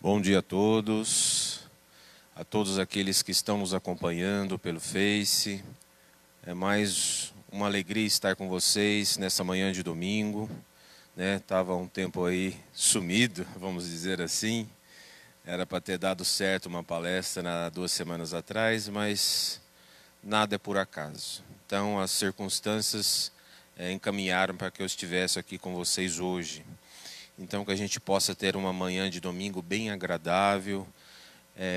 Bom dia a todos aqueles que estão nos acompanhando pelo Face. É mais uma alegria estar com vocês nessa manhã de domingo. Estava um tempo aí sumido, vamos dizer assim. Era para ter dado certo uma palestra 2 semanas atrás, mas nada é por acaso. Então as circunstâncias encaminharam para que eu estivesse aqui com vocês hoje. Então que a gente possa ter uma manhã de domingo bem agradável,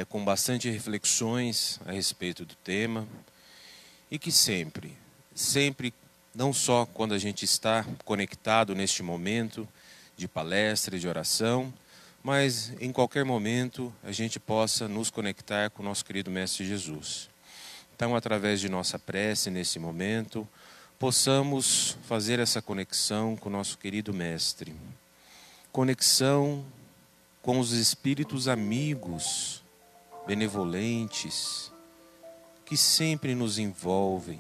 com bastante reflexões a respeito do tema. E que sempre, não só quando a gente está conectado neste momento de palestra e de oração, mas em qualquer momento a gente possa nos conectar com o nosso querido Mestre Jesus. Então, através de nossa prece nesse momento, possamos fazer essa conexão com o nosso querido Mestre. Conexão com os espíritos amigos, benevolentes, que sempre nos envolvem,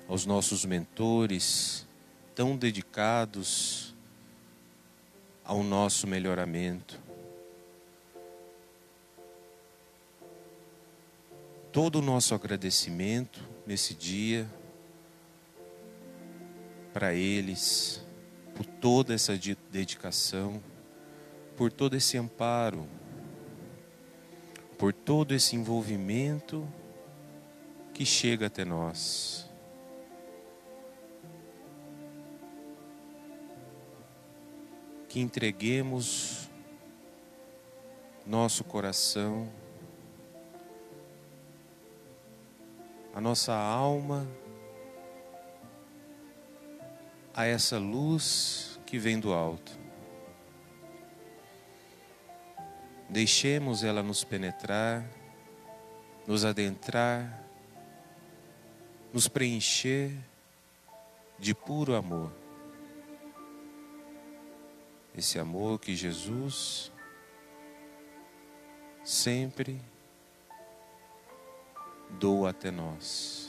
aos nossos mentores, tão dedicados ao nosso melhoramento. Todo o nosso agradecimento nesse dia para eles, por toda essa dedicação, por todo esse amparo, por todo esse envolvimento que chega até nós. Que entreguemos nosso coração, a nossa alma, a essa luz que vem do alto. Deixemos ela nos penetrar, nos adentrar, nos preencher de puro amor. Esse amor que Jesus sempre doa até nós.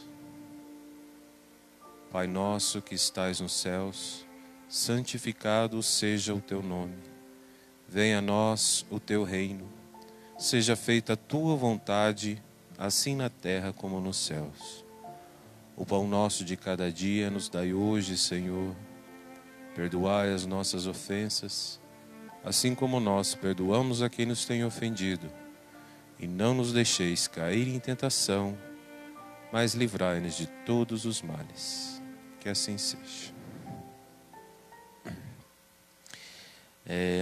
Pai nosso que estais nos céus, santificado seja o teu nome. Venha a nós o teu reino. Seja feita a tua vontade, assim na terra como nos céus. O pão nosso de cada dia nos dai hoje, Senhor. Perdoai as nossas ofensas, assim como nós perdoamos a quem nos tem ofendido. E não nos deixeis cair em tentação, mas livrai-nos de todos os males. Que assim seja.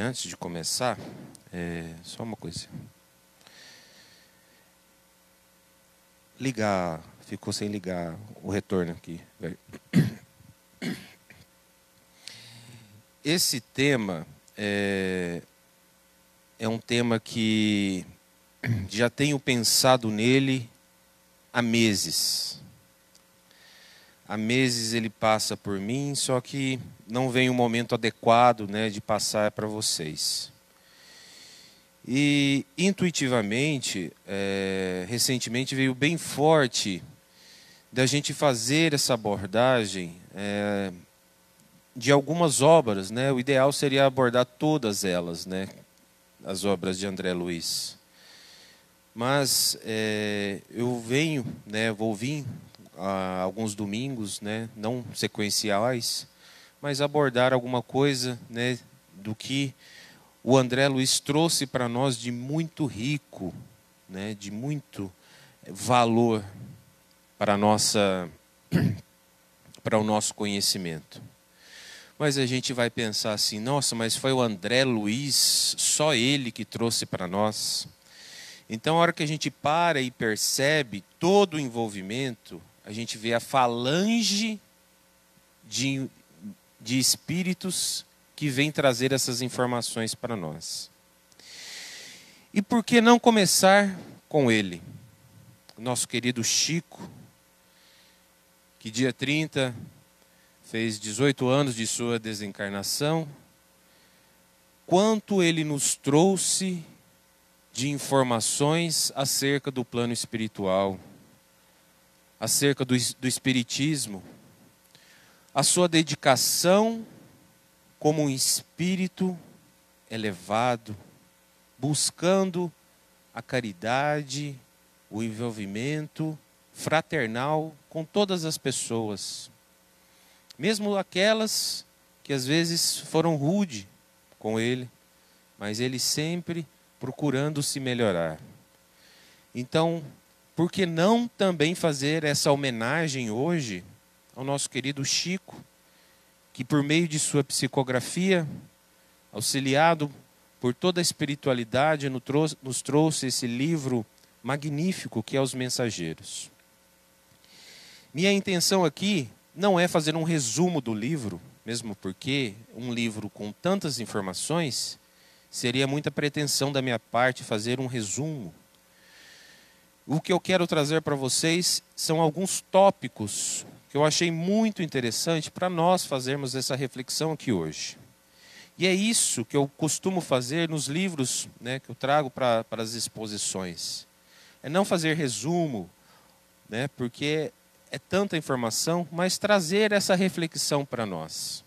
Antes de começar, só uma coisa. Ficou sem ligar o retorno aqui. Esse tema é um tema que já tenho pensado nele há meses. Há meses ele passa por mim, só que não vem o momento adequado, de passar para vocês. E intuitivamente, recentemente veio bem forte da gente fazer essa abordagem de algumas obras, O ideal seria abordar todas elas, as obras de André Luiz. Mas eu vou vir alguns domingos, não sequenciais, mas abordar alguma coisa, do que o André Luiz trouxe para nós de muito rico, de muito valor para o nosso conhecimento. Mas a gente vai pensar assim, nossa, mas foi o André Luiz, só ele que trouxe para nós. Então, a hora que a gente para e percebe todo o envolvimento, a gente vê a falange de espíritos que vem trazer essas informações para nós. E por que não começar com ele? Nosso querido Chico, que dia 30 fez 18 anos de sua desencarnação. Quanto ele nos trouxe de informações acerca do plano espiritual, acerca do espiritismo, a sua dedicação como um espírito elevado, buscando a caridade, o envolvimento fraternal com todas as pessoas, mesmo aquelas que às vezes foram rude com ele, mas ele sempre procurando se melhorar. Então, por que não também fazer essa homenagem hoje ao nosso querido Chico, que por meio de sua psicografia, auxiliado por toda a espiritualidade, nos trouxe esse livro magnífico que é Os Mensageiros. Minha intenção aqui não é fazer um resumo do livro, mesmo porque um livro com tantas informações, seria muita pretensão da minha parte fazer um resumo. O que eu quero trazer para vocês são alguns tópicos que eu achei muito interessante para nós fazermos essa reflexão aqui hoje. E é isso que eu costumo fazer nos livros, né, que eu trago para as exposições. É não fazer resumo, né, porque é tanta informação, mas trazer essa reflexão para nós.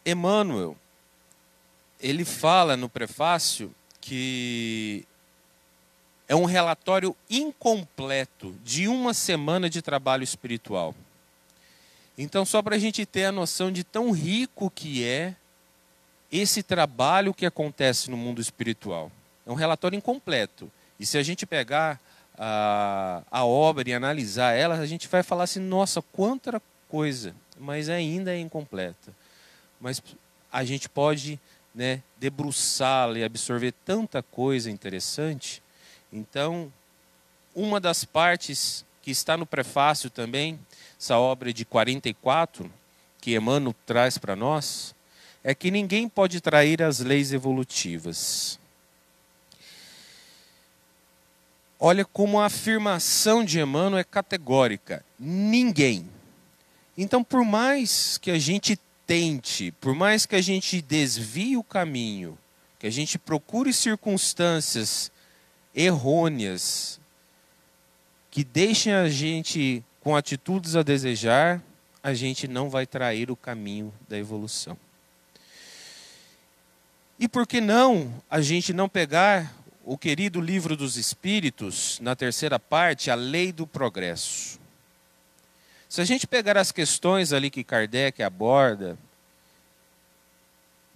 Emmanuel, ele fala no prefácio que é um relatório incompleto de uma semana de trabalho espiritual. Então, só para a gente ter a noção de tão rico que é esse trabalho que acontece no mundo espiritual. É um relatório incompleto. E se a gente pegar a obra e analisar ela, a gente vai falar assim, nossa, quanta coisa, mas ainda é incompleta. Mas a gente pode, né, debruçá-la e absorver tanta coisa interessante. Então, uma das partes que está no prefácio também, essa obra de 44, que Emmanuel traz para nós, é que ninguém pode trair as leis evolutivas. Olha como a afirmação de Emmanuel é categórica. Ninguém. Então, por mais que a gente tente, por mais que a gente desvie o caminho, que a gente procure circunstâncias errôneas, que deixem a gente com atitudes a desejar, a gente não vai trair o caminho da evolução. E por que não a gente não pegar o querido Livro dos Espíritos, na terceira parte, a Lei do Progresso? Se a gente pegar as questões ali que Kardec aborda,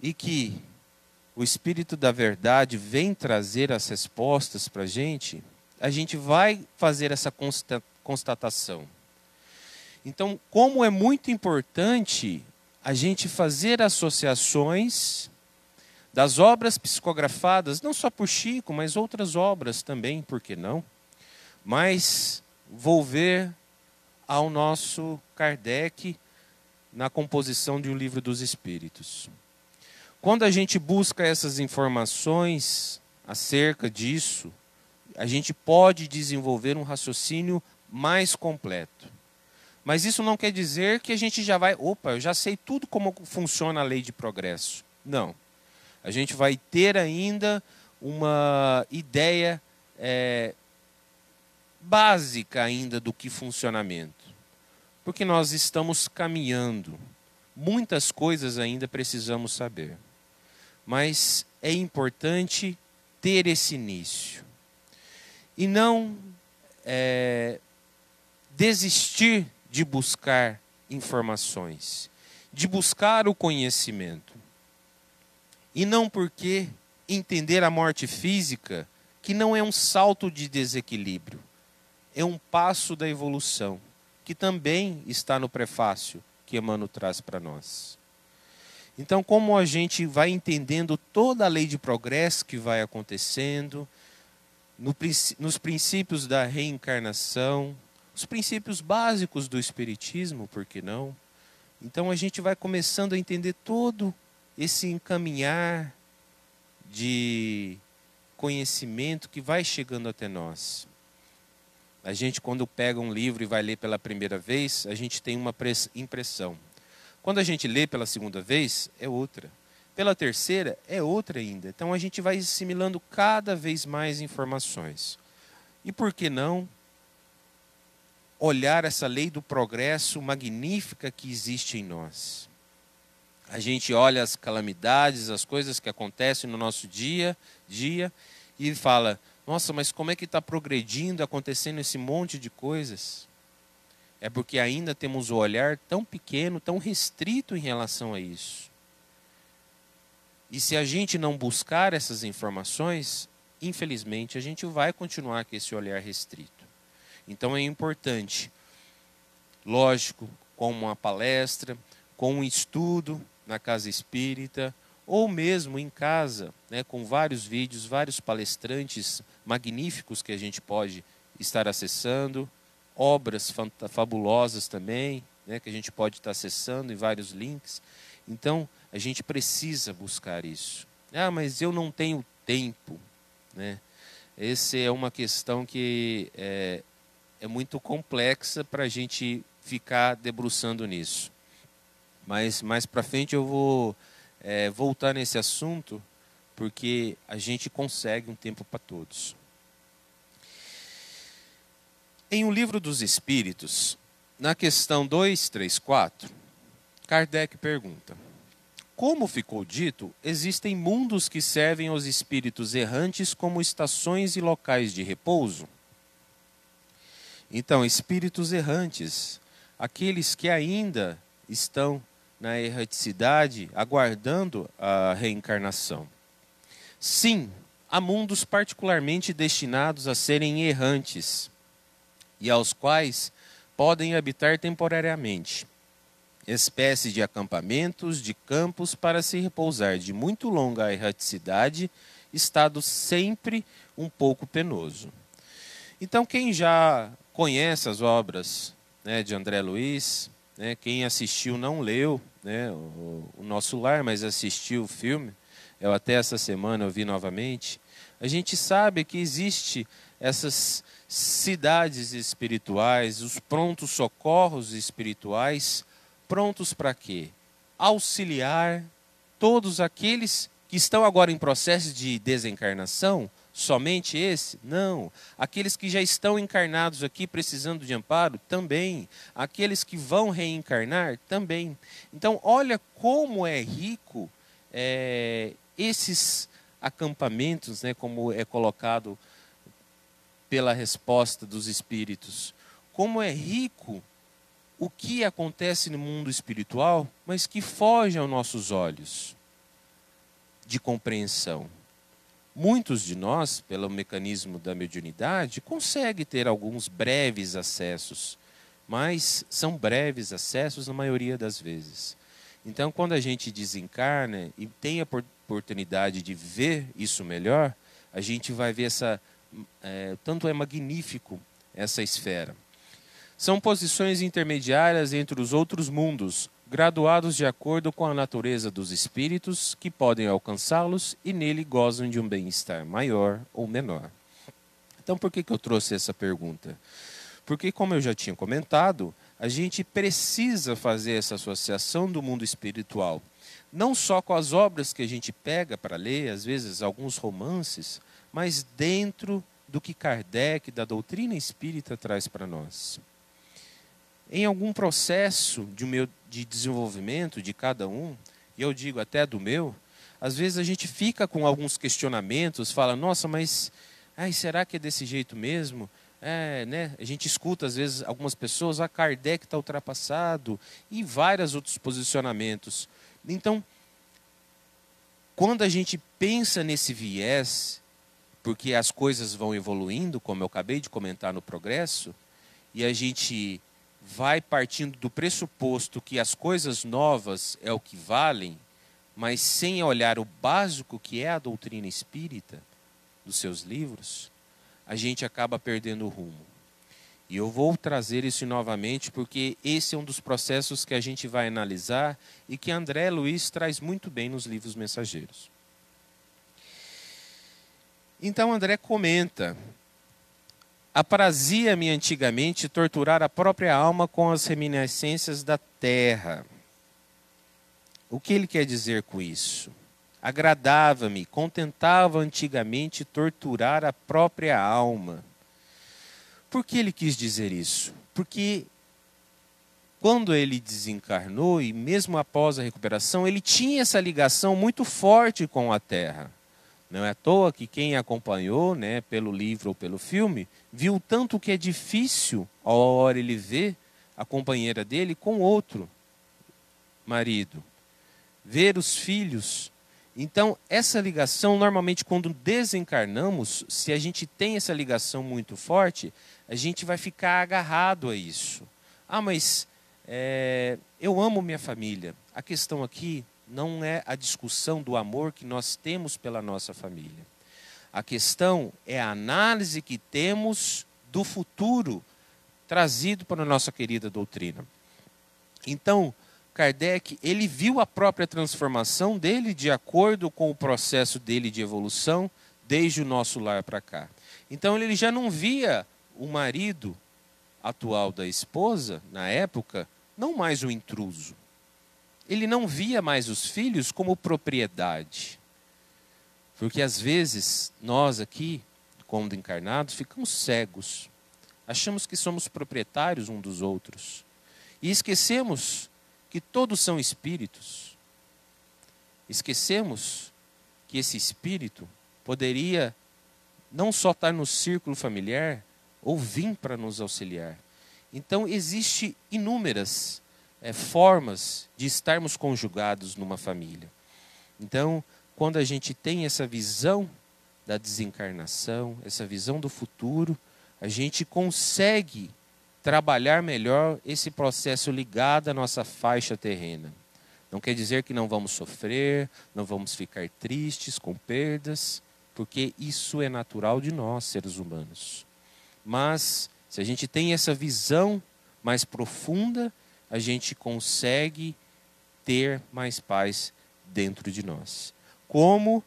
e que o Espírito da Verdade vem trazer as respostas para a gente vai fazer essa constatação. Então, como é muito importante a gente fazer associações das obras psicografadas, não só por Chico, mas outras obras também, por que não? Mas volver ao nosso Kardec na composição de O Livro dos Espíritos. Quando a gente busca essas informações acerca disso, a gente pode desenvolver um raciocínio mais completo. Mas isso não quer dizer que a gente já vai, eu já sei tudo como funciona a lei de progresso. Não. A gente vai ter ainda uma ideia básica ainda do que funcionamento. Porque nós estamos caminhando. Muitas coisas ainda precisamos saber. Mas é importante ter esse início. E não desistir de buscar informações, de buscar o conhecimento. E não porque entender a morte física, que não é um salto de desequilíbrio, é um passo da evolução, que também está no prefácio que Emmanuel traz para nós. Então, como a gente vai entendendo toda a lei de progresso que vai acontecendo, nos princípios da reencarnação, os princípios básicos do Espiritismo, por que não? Então a gente vai começando a entender todo esse encaminhar de conhecimento que vai chegando até nós. A gente, quando pega um livro e vai ler pela primeira vez, a gente tem uma impressão. Quando a gente lê pela segunda vez, é outra. Pela terceira, é outra ainda. Então a gente vai assimilando cada vez mais informações. E por que não olhar essa lei do progresso magnífica que existe em nós? A gente olha as calamidades, as coisas que acontecem no nosso dia e fala, nossa, mas como é que está progredindo, acontecendo esse monte de coisas? É porque ainda temos o olhar tão pequeno, tão restrito em relação a isso. E se a gente não buscar essas informações, infelizmente, a gente vai continuar com esse olhar restrito. Então é importante, lógico, com uma palestra, com um estudo na casa espírita, ou mesmo em casa, né, com vários vídeos, vários palestrantes magníficos que a gente pode estar acessando, obras fabulosas também, né, que a gente pode estar acessando em vários links. Então, a gente precisa buscar isso. Ah, mas eu não tenho tempo, né? Essa é uma questão que é muito complexa para a gente ficar debruçando nisso. Mas mais para frente eu vou voltar nesse assunto, porque a gente consegue um tempo para todos. Em O Livro dos Espíritos, na questão 234, Kardec pergunta: como ficou dito, existem mundos que servem aos espíritos errantes como estações e locais de repouso? Então, espíritos errantes, aqueles que ainda estão na erraticidade, aguardando a reencarnação. Sim, há mundos particularmente destinados a serem errantes e aos quais podem habitar temporariamente, espécies de acampamentos, de campos para se repousar de muito longa erraticidade, estado sempre um pouco penoso. Então, quem já conhece as obras, né, de André Luiz, né, quem assistiu não leu, né, o Nosso Lar, mas assistiu o filme, eu até essa semana eu vi novamente, a gente sabe que existe essas cidades espirituais, os prontos socorros espirituais, prontos para quê? Auxiliar todos aqueles que estão agora em processo de desencarnação. Somente esse? Não. Aqueles que já estão encarnados aqui precisando de amparo? Também. Aqueles que vão reencarnar? Também. Então, olha como é rico esses acampamentos, né, como é colocado pela resposta dos espíritos. Como é rico o que acontece no mundo espiritual, mas que foge aos nossos olhos de compreensão. Muitos de nós, pelo mecanismo da mediunidade, conseguem ter alguns breves acessos, mas são breves acessos na maioria das vezes. Então, quando a gente desencarna e tem a oportunidade de ver isso melhor, a gente vai ver tanto é magnífico essa esfera. São posições intermediárias entre os outros mundos, graduados de acordo com a natureza dos espíritos que podem alcançá-los e nele gozam de um bem-estar maior ou menor. Então, por que eu trouxe essa pergunta? Porque, como eu já tinha comentado, a gente precisa fazer essa associação do mundo espiritual, não só com as obras que a gente pega para ler, às vezes alguns romances, mas dentro do que Kardec, da doutrina espírita, traz para nós. Em algum processo de desenvolvimento de cada um, e eu digo até do meu, às vezes a gente fica com alguns questionamentos, fala, nossa, mas será que é desse jeito mesmo? Né? A gente escuta às vezes algumas pessoas, Kardec está ultrapassado, e vários outros posicionamentos. Então, quando a gente pensa nesse viés, porque as coisas vão evoluindo, como eu acabei de comentar no progresso, e a gente vai partindo do pressuposto que as coisas novas é o que valem, mas sem olhar o básico que é a doutrina espírita dos seus livros, a gente acaba perdendo o rumo. E eu vou trazer isso novamente porque esse é um dos processos que a gente vai analisar e que André Luiz traz muito bem nos livros mensageiros. Então André comenta: aprazia-me antigamente torturar a própria alma com as reminiscências da terra. O que ele quer dizer com isso? Agradava-me, contentava antigamente torturar a própria alma. Por que ele quis dizer isso? Porque quando ele desencarnou, e mesmo após a recuperação, ele tinha essa ligação muito forte com a Terra. Não é à toa que quem acompanhou, né, pelo livro ou pelo filme, viu tanto que é difícil, a hora ele vê a companheira dele com outro marido. Ver os filhos. Então, essa ligação, normalmente, quando desencarnamos, se a gente tem essa ligação muito forte, a gente vai ficar agarrado a isso. Ah, mas eu amo minha família. A questão aqui não é a discussão do amor que nós temos pela nossa família. A questão é a análise que temos do futuro trazido para a nossa querida doutrina. Então, Kardec, ele viu a própria transformação dele de acordo com o processo dele de evolução desde o nosso lar para cá. Então, ele já não via o marido atual da esposa, na época, não mais o intruso. Ele não via mais os filhos como propriedade. Porque, às vezes, nós aqui, quando encarnados, ficamos cegos. Achamos que somos proprietários uns dos outros. E esquecemos que todos são espíritos. Esquecemos que esse espírito poderia não só estar no círculo familiar, ou vir para nos auxiliar. Então, existem inúmeras formas de estarmos conjugados numa família. Então, quando a gente tem essa visão da desencarnação, essa visão do futuro, a gente consegue trabalhar melhor esse processo ligado à nossa faixa terrena. Não quer dizer que não vamos sofrer, não vamos ficar tristes com perdas, porque isso é natural de nós, seres humanos. Mas, se a gente tem essa visão mais profunda, a gente consegue ter mais paz dentro de nós. Como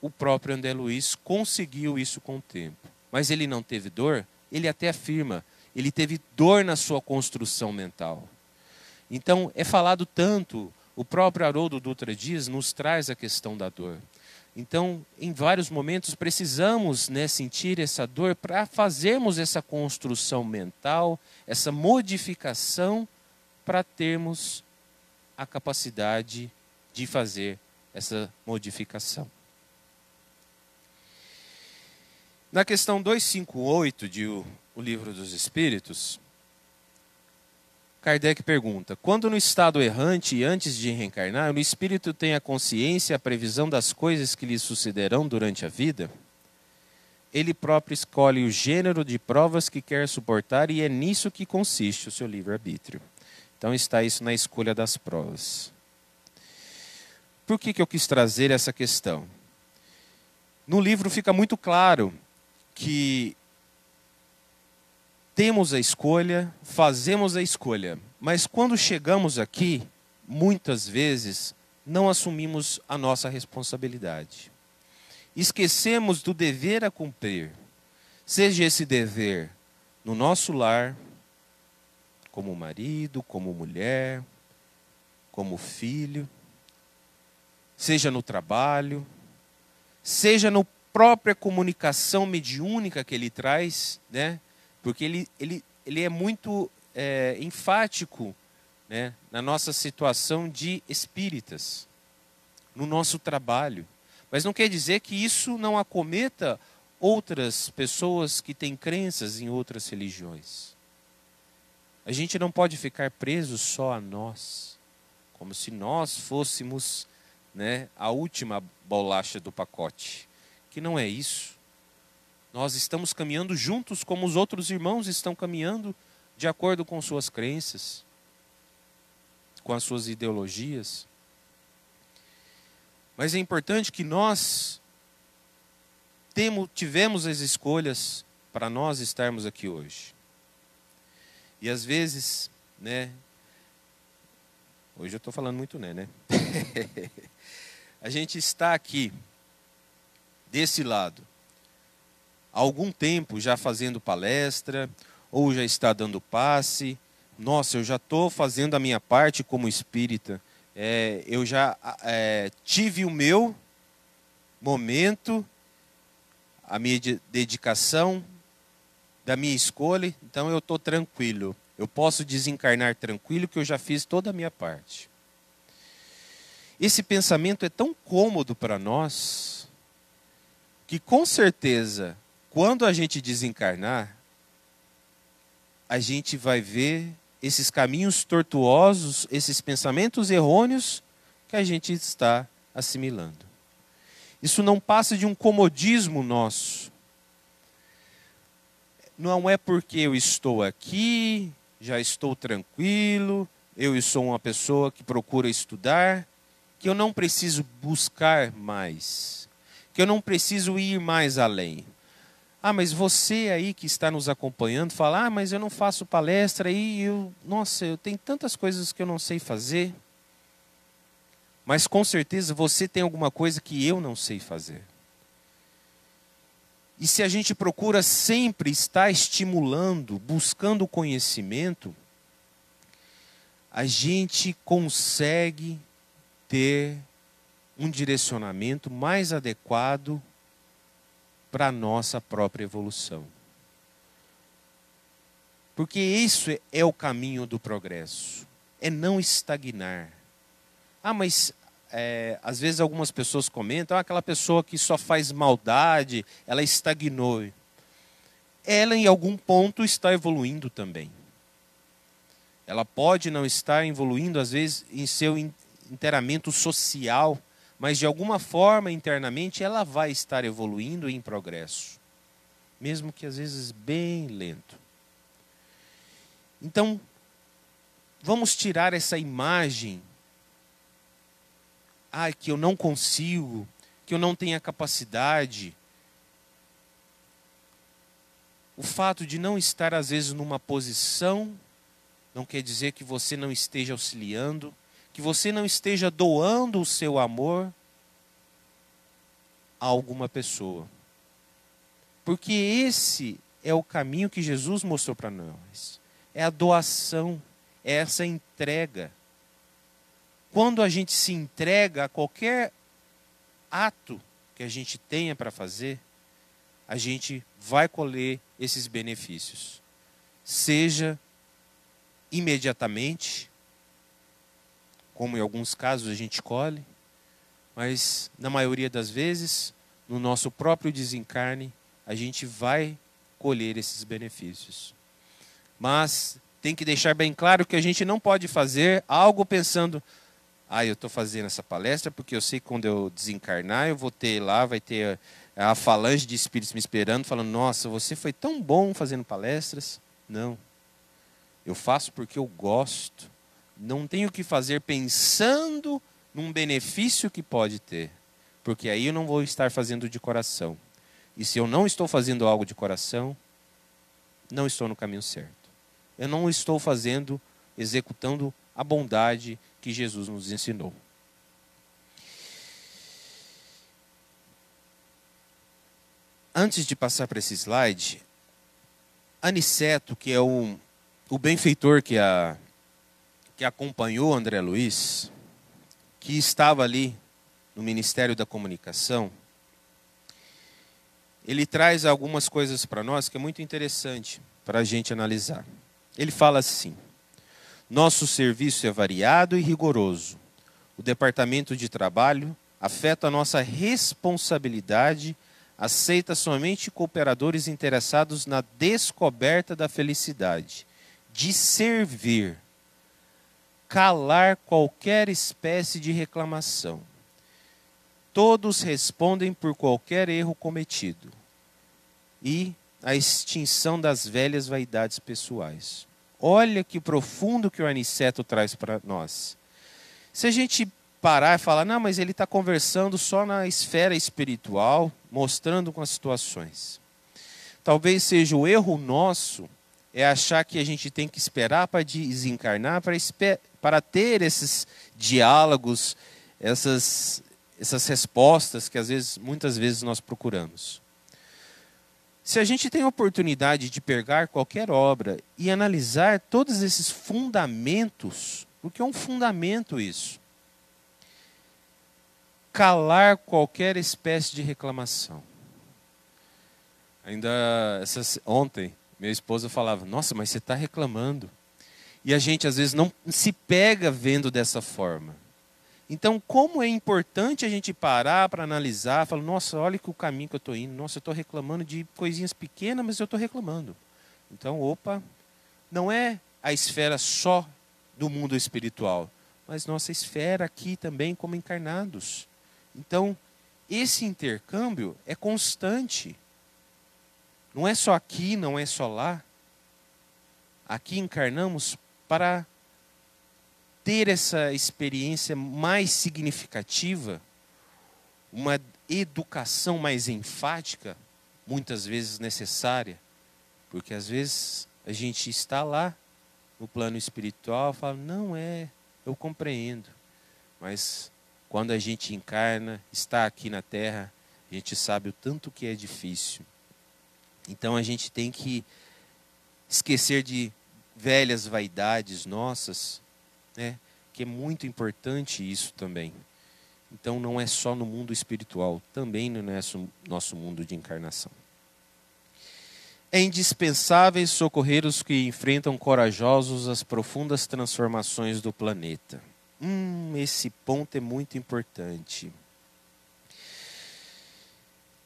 o próprio André Luiz conseguiu isso com o tempo. Mas ele não teve dor? Ele até afirma, ele teve dor na sua construção mental. Então, é falado tanto, o próprio Haroldo Dutra Dias nos traz a questão da dor. Então, em vários momentos, precisamos, né, sentir essa dor para fazermos essa construção mental, essa modificação, para termos a capacidade de fazer essa modificação. Na questão 258 de O Livro dos Espíritos, Kardec pergunta: quando no estado errante e antes de reencarnar, o espírito tem a consciência e a previsão das coisas que lhe sucederão durante a vida? Ele próprio escolhe o gênero de provas que quer suportar e é nisso que consiste o seu livre-arbítrio. Então está isso na escolha das provas. Por que eu quis trazer essa questão? No livro fica muito claro que temos a escolha, fazemos a escolha, mas quando chegamos aqui, muitas vezes não assumimos a nossa responsabilidade. Esquecemos do dever a cumprir, seja esse dever no nosso lar, como marido, como mulher, como filho, seja no trabalho, seja na própria comunicação mediúnica que ele traz, né? Porque ele é muito enfático, né, na nossa situação de espíritas, no nosso trabalho. Mas não quer dizer que isso não acometa outras pessoas que têm crenças em outras religiões. A gente não pode ficar preso só a nós, como se nós fôssemos, né, a última bolacha do pacote, que não é isso. Nós estamos caminhando juntos como os outros irmãos estão caminhando de acordo com suas crenças, com as suas ideologias. Mas é importante que nós tivemos as escolhas para nós estarmos aqui hoje. E às vezes, né? Hoje eu estou falando muito né? A gente está aqui, desse lado, há algum tempo já fazendo palestra, ou já está dando passe. Nossa, eu já estou fazendo a minha parte como espírita. Eu já tive o meu momento, a minha dedicação, da minha escolha, então eu estou tranquilo. Eu posso desencarnar tranquilo que eu já fiz toda a minha parte. Esse pensamento é tão cômodo para nós que, com certeza, quando a gente desencarnar, a gente vai ver esses caminhos tortuosos, esses pensamentos errôneos que a gente está assimilando. Isso não passa de um comodismo nosso. Não é porque eu estou aqui, já estou tranquilo, eu sou uma pessoa que procura estudar, que eu não preciso buscar mais, que eu não preciso ir mais além. Ah, mas você aí que está nos acompanhando fala, mas eu não faço palestra e nossa, eu tenho tantas coisas que eu não sei fazer. Mas com certeza você tem alguma coisa que eu não sei fazer. E se a gente procura sempre estar estimulando, buscando conhecimento, a gente consegue ter um direcionamento mais adequado para a nossa própria evolução. Porque isso é o caminho do progresso, é não estagnar. Mas às vezes algumas pessoas comentam, aquela pessoa que só faz maldade, ela estagnou. Ela em algum ponto está evoluindo também. Ela pode não estar evoluindo, às vezes, em seu inteiramento social, mas de alguma forma, internamente, ela vai estar evoluindo em progresso. Mesmo que às vezes bem lento. Então, vamos tirar essa imagem, que eu não consigo, que eu não tenho a capacidade. O fato de não estar, às vezes, numa posição, não quer dizer que você não esteja auxiliando, que você não esteja doando o seu amor a alguma pessoa. Porque esse é o caminho que Jesus mostrou para nós. É a doação, é essa entrega. Quando a gente se entrega a qualquer ato que a gente tenha para fazer, a gente vai colher esses benefícios. Seja imediatamente, como em alguns casos a gente colhe, mas na maioria das vezes, no nosso próprio desencarne, a gente vai colher esses benefícios. Mas tem que deixar bem claro que a gente não pode fazer algo pensando, eu estou fazendo essa palestra porque eu sei que quando eu desencarnar, eu vou ter lá, vai ter a falange de espíritos me esperando, falando, nossa, você foi tão bom fazendo palestras. Não. Eu faço porque eu gosto. Não tenho que fazer pensando num benefício que pode ter. Porque aí eu não vou estar fazendo de coração. E se eu não estou fazendo algo de coração, não estou no caminho certo. Eu não estou executando a bondade que Jesus nos ensinou. Antes de passar para esse slide, Aniceto, que é o benfeitor que acompanhou André Luiz, que estava ali no Ministério da Comunicação, ele traz algumas coisas para nós que é muito interessante para a gente analisar. Ele fala assim: nosso serviço é variado e rigoroso. O departamento de trabalho afeta a nossa responsabilidade, aceita somente cooperadores interessados na descoberta da felicidade, de servir, calar qualquer espécie de reclamação. Todos respondem por qualquer erro cometido e a extinção das velhas vaidades pessoais. Olha que profundo que o Aniceto traz para nós. Se a gente parar e falar, não, mas ele está conversando só na esfera espiritual, mostrando com as situações. Talvez seja o erro nosso, é achar que a gente tem que esperar para desencarnar, para ter esses diálogos, essas respostas que muitas vezes nós procuramos. Se a gente tem a oportunidade de pegar qualquer obra e analisar todos esses fundamentos, porque é um fundamento isso, calar qualquer espécie de reclamação. Ainda ontem, minha esposa falava, nossa, mas você está reclamando. E a gente às vezes não se pega vendo dessa forma. Então, como é importante a gente parar para analisar, falar, nossa, olha que o caminho que eu estou indo, nossa, eu estou reclamando de coisinhas pequenas, mas eu estou reclamando. Então, opa, não é a esfera só do mundo espiritual, mas nossa esfera aqui também como encarnados. Então, esse intercâmbio é constante. Não é só aqui, não é só lá. Aqui encarnamos para ter essa experiência mais significativa, uma educação mais enfática, muitas vezes necessária, porque às vezes a gente está lá no plano espiritual e fala, não eu compreendo, mas quando a gente encarna, está aqui na Terra, a gente sabe o tanto que é difícil. Então a gente tem que esquecer de velhas vaidades nossas, né? Que é muito importante isso também. Então não é só no mundo espiritual, também no nosso mundo de encarnação. É indispensável socorrer os que enfrentam corajosos as profundas transformações do planeta. Esse ponto é muito importante.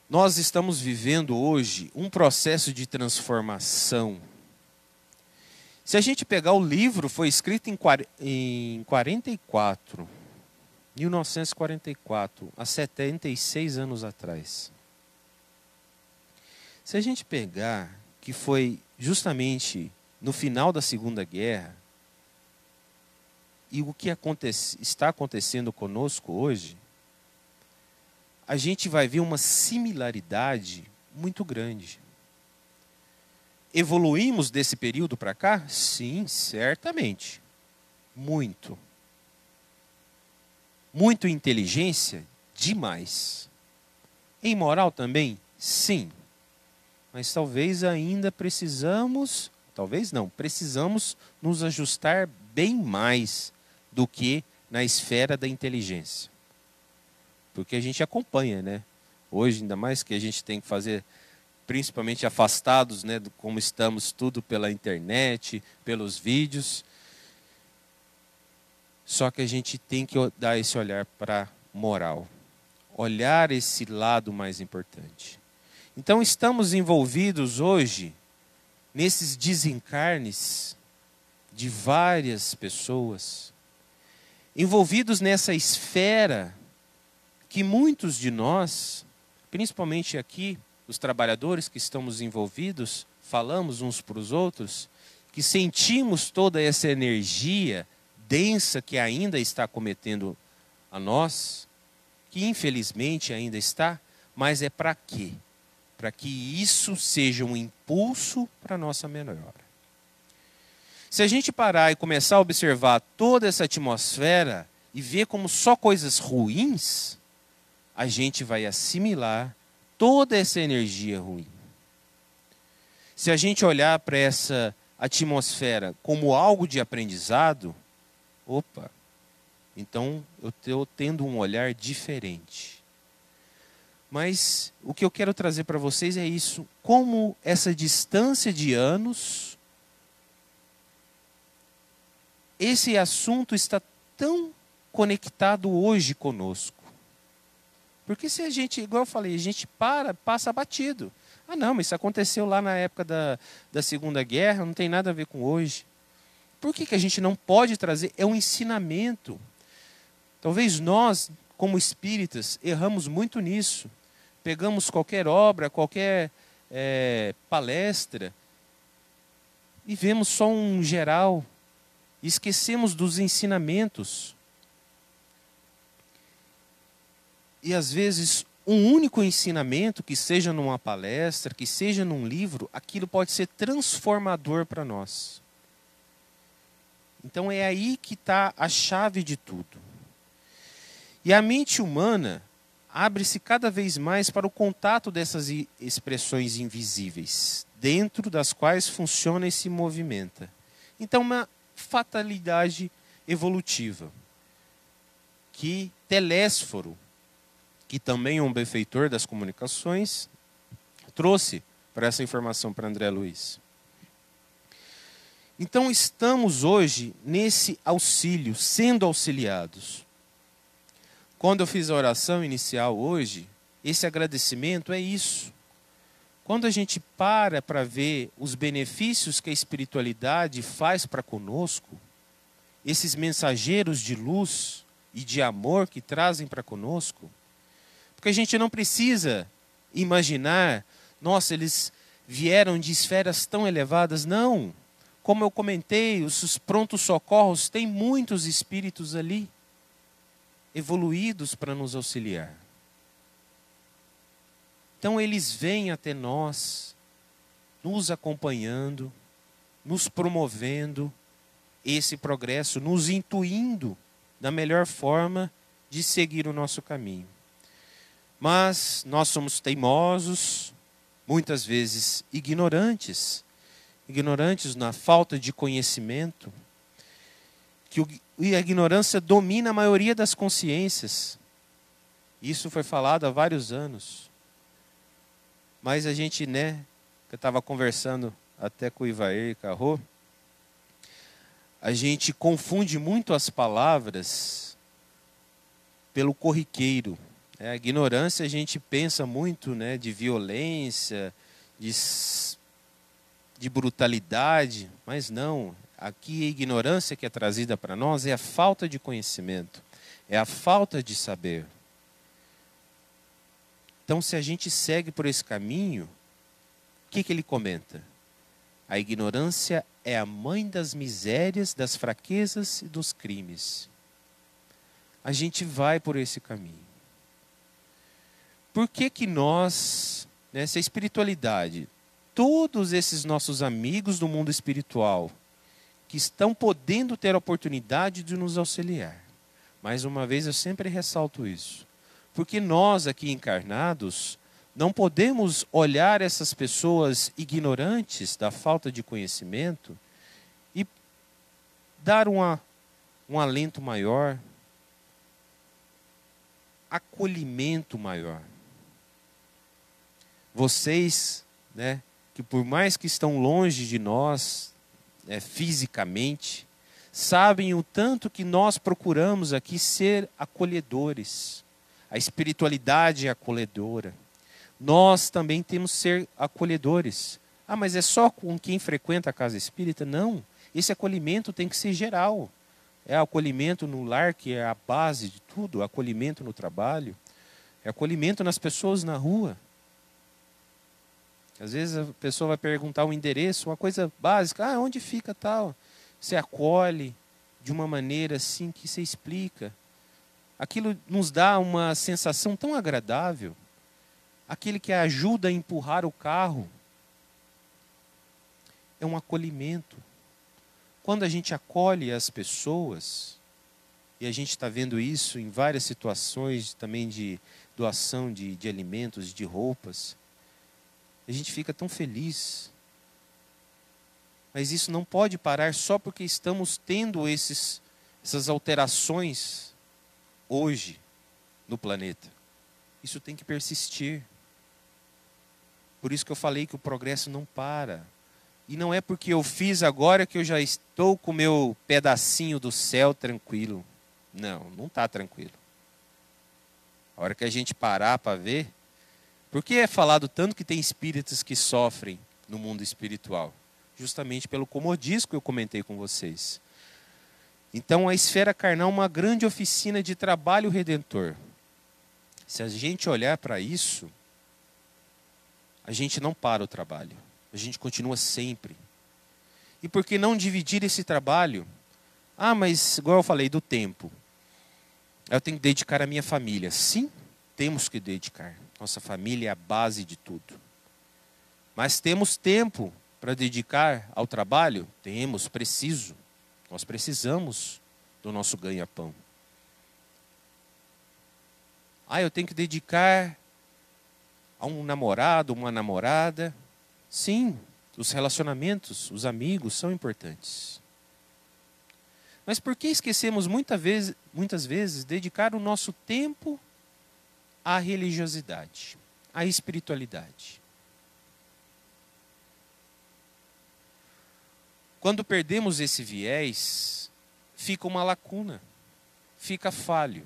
Nós estamos vivendo hoje um processo de transformação. Se a gente pegar o livro, foi escrito em 1944, há 76 anos atrás. Se a gente pegar que foi justamente no final da Segunda Guerra, e o que está acontecendo conosco hoje, a gente vai ver uma similaridade muito grande. Evoluímos desse período para cá? Sim, certamente. Muito. Muito inteligência? Demais. Em moral também? Sim. Mas talvez ainda precisamos nos ajustar bem mais do que na esfera da inteligência. Porque a gente acompanha, né? Hoje, ainda mais que a gente tem que fazer, principalmente afastados, né, como estamos, tudo pela internet, pelos vídeos. Só que a gente tem que dar esse olhar para a moral. Olhar esse lado mais importante. Então estamos envolvidos hoje nesses desencarnes de várias pessoas, envolvidos nessa esfera que muitos de nós, principalmente aqui, os trabalhadores que estamos envolvidos, falamos uns para os outros, que sentimos toda essa energia densa que ainda está cometendo a nós, que infelizmente ainda está, mas é para quê? Para que isso seja um impulso para a nossa melhora. Se a gente parar e começar a observar toda essa atmosfera e ver como só coisas ruins, a gente vai assimilar toda essa energia ruim. Se a gente olhar para essa atmosfera como algo de aprendizado, opa, então eu estou tendo um olhar diferente. Mas o que eu quero trazer para vocês é isso, como essa distância de anos, esse assunto está tão conectado hoje conosco. Porque se a gente, igual eu falei, a gente passa batido. Ah não, mas isso aconteceu lá na época da Segunda Guerra, não tem nada a ver com hoje. Por que a gente não pode trazer? É um ensinamento. Talvez nós, como espíritas, erramos muito nisso. Pegamos qualquer obra, qualquer palestra, e vemos só um geral. E esquecemos dos ensinamentos. E às vezes, um único ensinamento, que seja numa palestra, que seja num livro, aquilo pode ser transformador para nós. Então é aí que está a chave de tudo. E a mente humana abre-se cada vez mais para o contato dessas expressões invisíveis, dentro das quais funciona e se movimenta. Então, uma fatalidade evolutiva, que Telésforo, que também é um benfeitor das comunicações, trouxe para essa informação para André Luiz. Então estamos hoje nesse auxílio, sendo auxiliados. Quando eu fiz a oração inicial hoje, esse agradecimento é isso. Quando a gente para ver os benefícios que a espiritualidade faz para conosco, esses mensageiros de luz e de amor que trazem para conosco, porque a gente não precisa imaginar, nossa, eles vieram de esferas tão elevadas. Não. Como eu comentei, os prontos socorros têm muitos espíritos ali, evoluídos para nos auxiliar. Então eles vêm até nós, nos acompanhando, nos promovendo esse progresso, nos intuindo da melhor forma de seguir o nosso caminho. Mas nós somos teimosos, muitas vezes ignorantes na falta de conhecimento, e a ignorância domina a maioria das consciências. Isso foi falado há vários anos. Mas a gente, eu estava conversando até com o Ivair e Carro, a gente confunde muito as palavras pelo corriqueiro. A ignorância, a gente pensa muito de violência, de brutalidade, mas não. Aqui a ignorância que é trazida para nós é a falta de conhecimento, é a falta de saber. Então, se a gente segue por esse caminho, o que ele comenta? A ignorância é a mãe das misérias, das fraquezas e dos crimes. A gente vai por esse caminho. Por que nós, nessa espiritualidade, todos esses nossos amigos do mundo espiritual, que estão podendo ter a oportunidade de nos auxiliar? Mais uma vez, eu sempre ressalto isso. Porque nós aqui encarnados não podemos olhar essas pessoas ignorantes da falta de conhecimento e dar um alento maior, acolhimento maior. Vocês, que por mais que estão longe de nós, fisicamente, sabem o tanto que nós procuramos aqui ser acolhedores. A espiritualidade é acolhedora. Nós também temos que ser acolhedores. Ah, mas é só com quem frequenta a casa espírita? Não. Esse acolhimento tem que ser geral. É acolhimento no lar, que é a base de tudo. Acolhimento no trabalho. É acolhimento nas pessoas na rua. Às vezes a pessoa vai perguntar um endereço, uma coisa básica. Ah, onde fica tal? Você acolhe de uma maneira assim que você explica. Aquilo nos dá uma sensação tão agradável. Aquele que ajuda a empurrar o carro é um acolhimento. Quando a gente acolhe as pessoas, e a gente está vendo isso em várias situações também de doação de alimentos, de roupas, a gente fica tão feliz. Mas isso não pode parar só porque estamos tendo essas alterações hoje no planeta. Isso tem que persistir. Por isso que eu falei que o progresso não para. E não é porque eu fiz agora que eu já estou com o meu pedacinho do céu tranquilo. Não, não está tranquilo. A hora que a gente parar para ver, por que é falado tanto que tem espíritas que sofrem no mundo espiritual? Justamente pelo comodismo que eu comentei com vocês. Então a esfera carnal é uma grande oficina de trabalho redentor. Se a gente olhar para isso, a gente não para o trabalho. A gente continua sempre. E por que não dividir esse trabalho? Ah, mas igual eu falei do tempo. Eu tenho que dedicar à minha família. Sim, temos que dedicar. Nossa família é a base de tudo. Mas temos tempo para dedicar ao trabalho? Temos, preciso. Nós precisamos do nosso ganha-pão. Ah, eu tenho que dedicar a um namorado, uma namorada. Sim, os relacionamentos, os amigos são importantes. Mas por que esquecemos muitas vezes dedicar o nosso tempo à religiosidade, à espiritualidade? Quando perdemos esse viés, fica uma lacuna, fica falho.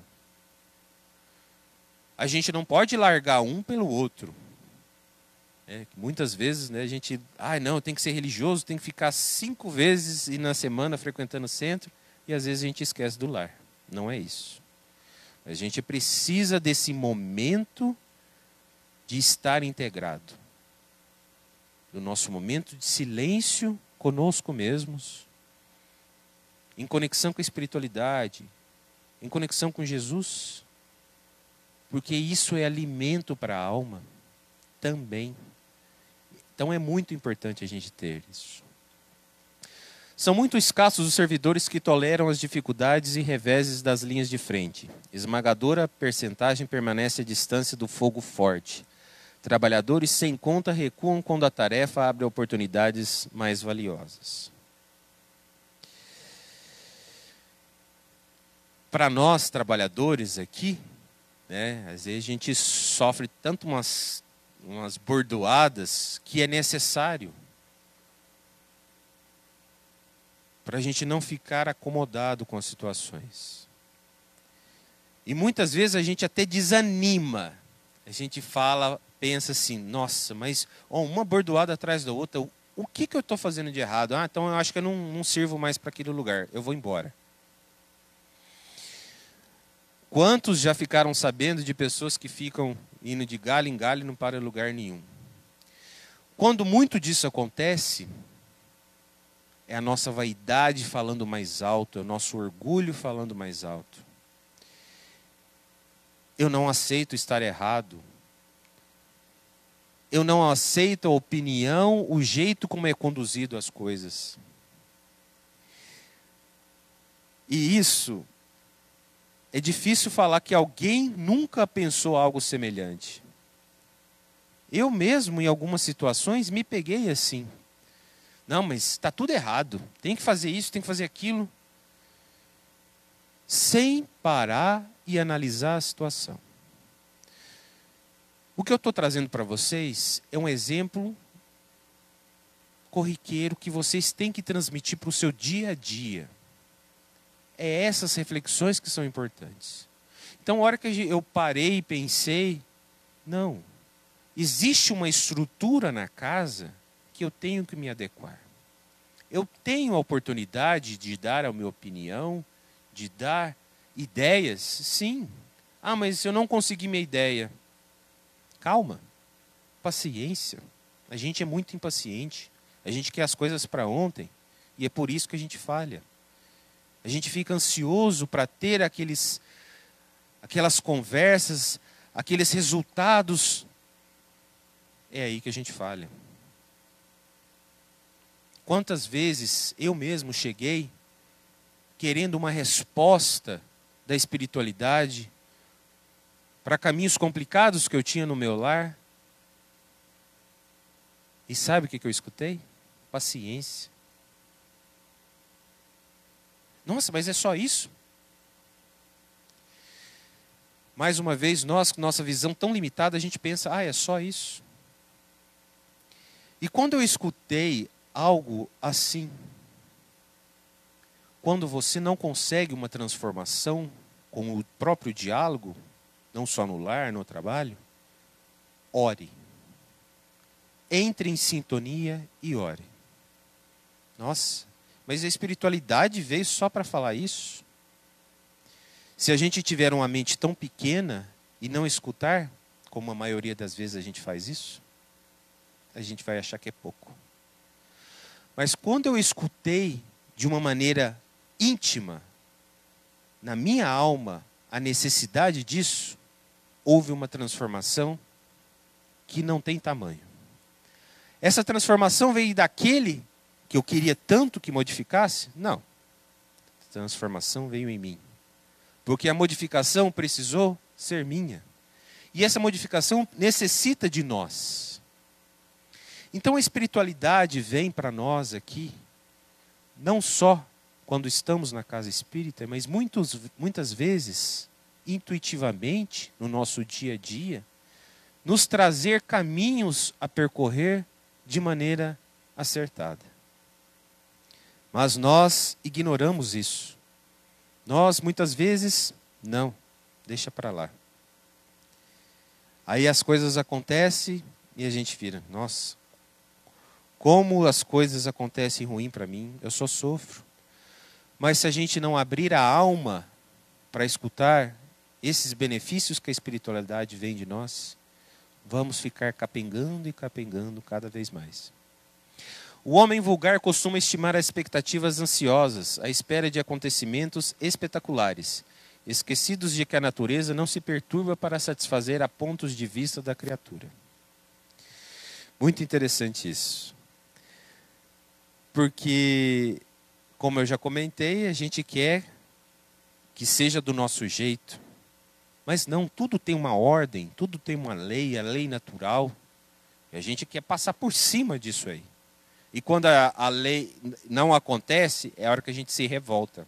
A gente não pode largar um pelo outro. Muitas vezes, né, a gente, não, tem que ser religioso, tem que ficar 5 vezes e na semana frequentando o centro, e às vezes a gente esquece do lar. Não é isso. A gente precisa desse momento de estar integrado. Do nosso momento de silêncio conosco mesmos, em conexão com a espiritualidade, em conexão com Jesus, porque isso é alimento para a alma também. Então é muito importante a gente ter isso. São muito escassos os servidores que toleram as dificuldades e reveses das linhas de frente. Esmagadora percentagem permanece à distância do fogo forte. Trabalhadores sem conta recuam quando a tarefa abre oportunidades mais valiosas. Para nós, trabalhadores aqui, às vezes a gente sofre tanto umas bordoadas que é necessário para a gente não ficar acomodado com as situações. E muitas vezes a gente até desanima. A gente pensa assim, nossa, mas uma bordoada atrás da outra, o que eu estou fazendo de errado? Então eu acho que eu não sirvo mais para aquele lugar, eu vou embora. Quantos já ficaram sabendo de pessoas que ficam indo de galho em galho e não param em lugar nenhum? Quando muito disso acontece, é a nossa vaidade falando mais alto, é o nosso orgulho falando mais alto. Eu não aceito estar errado. Eu não aceito a opinião, o jeito como é conduzido as coisas. E isso, é difícil falar que alguém nunca pensou algo semelhante. Eu mesmo, em algumas situações, me peguei assim. Não, mas está tudo errado. Tem que fazer isso, tem que fazer aquilo. Sem parar e analisar a situação. O que eu estou trazendo para vocês é um exemplo corriqueiro que vocês têm que transmitir para o seu dia a dia. É essas reflexões que são importantes. Então, a hora que eu parei e pensei, não, existe uma estrutura na casa que eu tenho que me adequar. Eu tenho a oportunidade de dar a minha opinião, de dar ideias, sim. Mas se eu não conseguir minha ideia, calma, paciência. A gente é muito impaciente. A gente quer as coisas para ontem e é por isso que a gente falha. A gente fica ansioso para ter aquelas conversas, aqueles resultados. É aí que a gente falha. Quantas vezes eu mesmo cheguei querendo uma resposta da espiritualidade para caminhos complicados que eu tinha no meu lar. E sabe o que eu escutei? Paciência. Nossa, mas é só isso? Mais uma vez, nós, com nossa visão tão limitada, a gente pensa, é só isso. E quando eu escutei algo assim, quando você não consegue uma transformação com o próprio diálogo, não só no lar, no trabalho, ore. Entre em sintonia e ore. Nossa, mas a espiritualidade veio só para falar isso? Se a gente tiver uma mente tão pequena e não escutar, como a maioria das vezes a gente faz isso, a gente vai achar que é pouco. Mas quando eu escutei de uma maneira íntima, na minha alma, a necessidade disso, houve uma transformação que não tem tamanho. Essa transformação veio daquele que eu queria tanto que modificasse? Não. A transformação veio em mim. Porque a modificação precisou ser minha. E essa modificação necessita de nós. Então a espiritualidade vem para nós aqui, não só quando estamos na casa espírita, mas muitas vezes, intuitivamente, no nosso dia a dia, nos trazer caminhos a percorrer de maneira acertada. Mas nós ignoramos isso. Nós, muitas vezes, não, deixa para lá. Aí as coisas acontecem e a gente vira, nossa, como as coisas acontecem ruim para mim, eu só sofro. Mas se a gente não abrir a alma para escutar esses benefícios que a espiritualidade vem de nós, vamos ficar capengando e capengando cada vez mais. O homem vulgar costuma estimar as expectativas ansiosas, à espera de acontecimentos espetaculares, esquecidos de que a natureza não se perturba para satisfazer a pontos de vista da criatura. Muito interessante isso. Porque, como eu já comentei, a gente quer que seja do nosso jeito. Mas não, tudo tem uma ordem, tudo tem uma lei, a lei natural. E a gente quer passar por cima disso aí. E quando a lei não acontece, é a hora que a gente se revolta.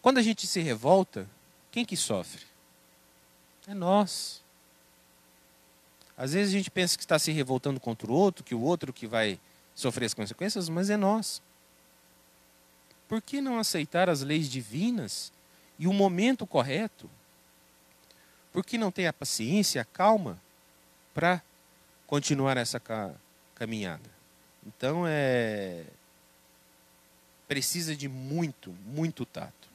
Quando a gente se revolta, quem que sofre? É nós. Às vezes a gente pensa que está se revoltando contra o outro que vai sofrer as consequências, mas é nós. Por que não aceitar as leis divinas e o momento correto? Por que não ter a paciência, a calma para continuar essa caminhada? Então, precisa de muito, muito tato.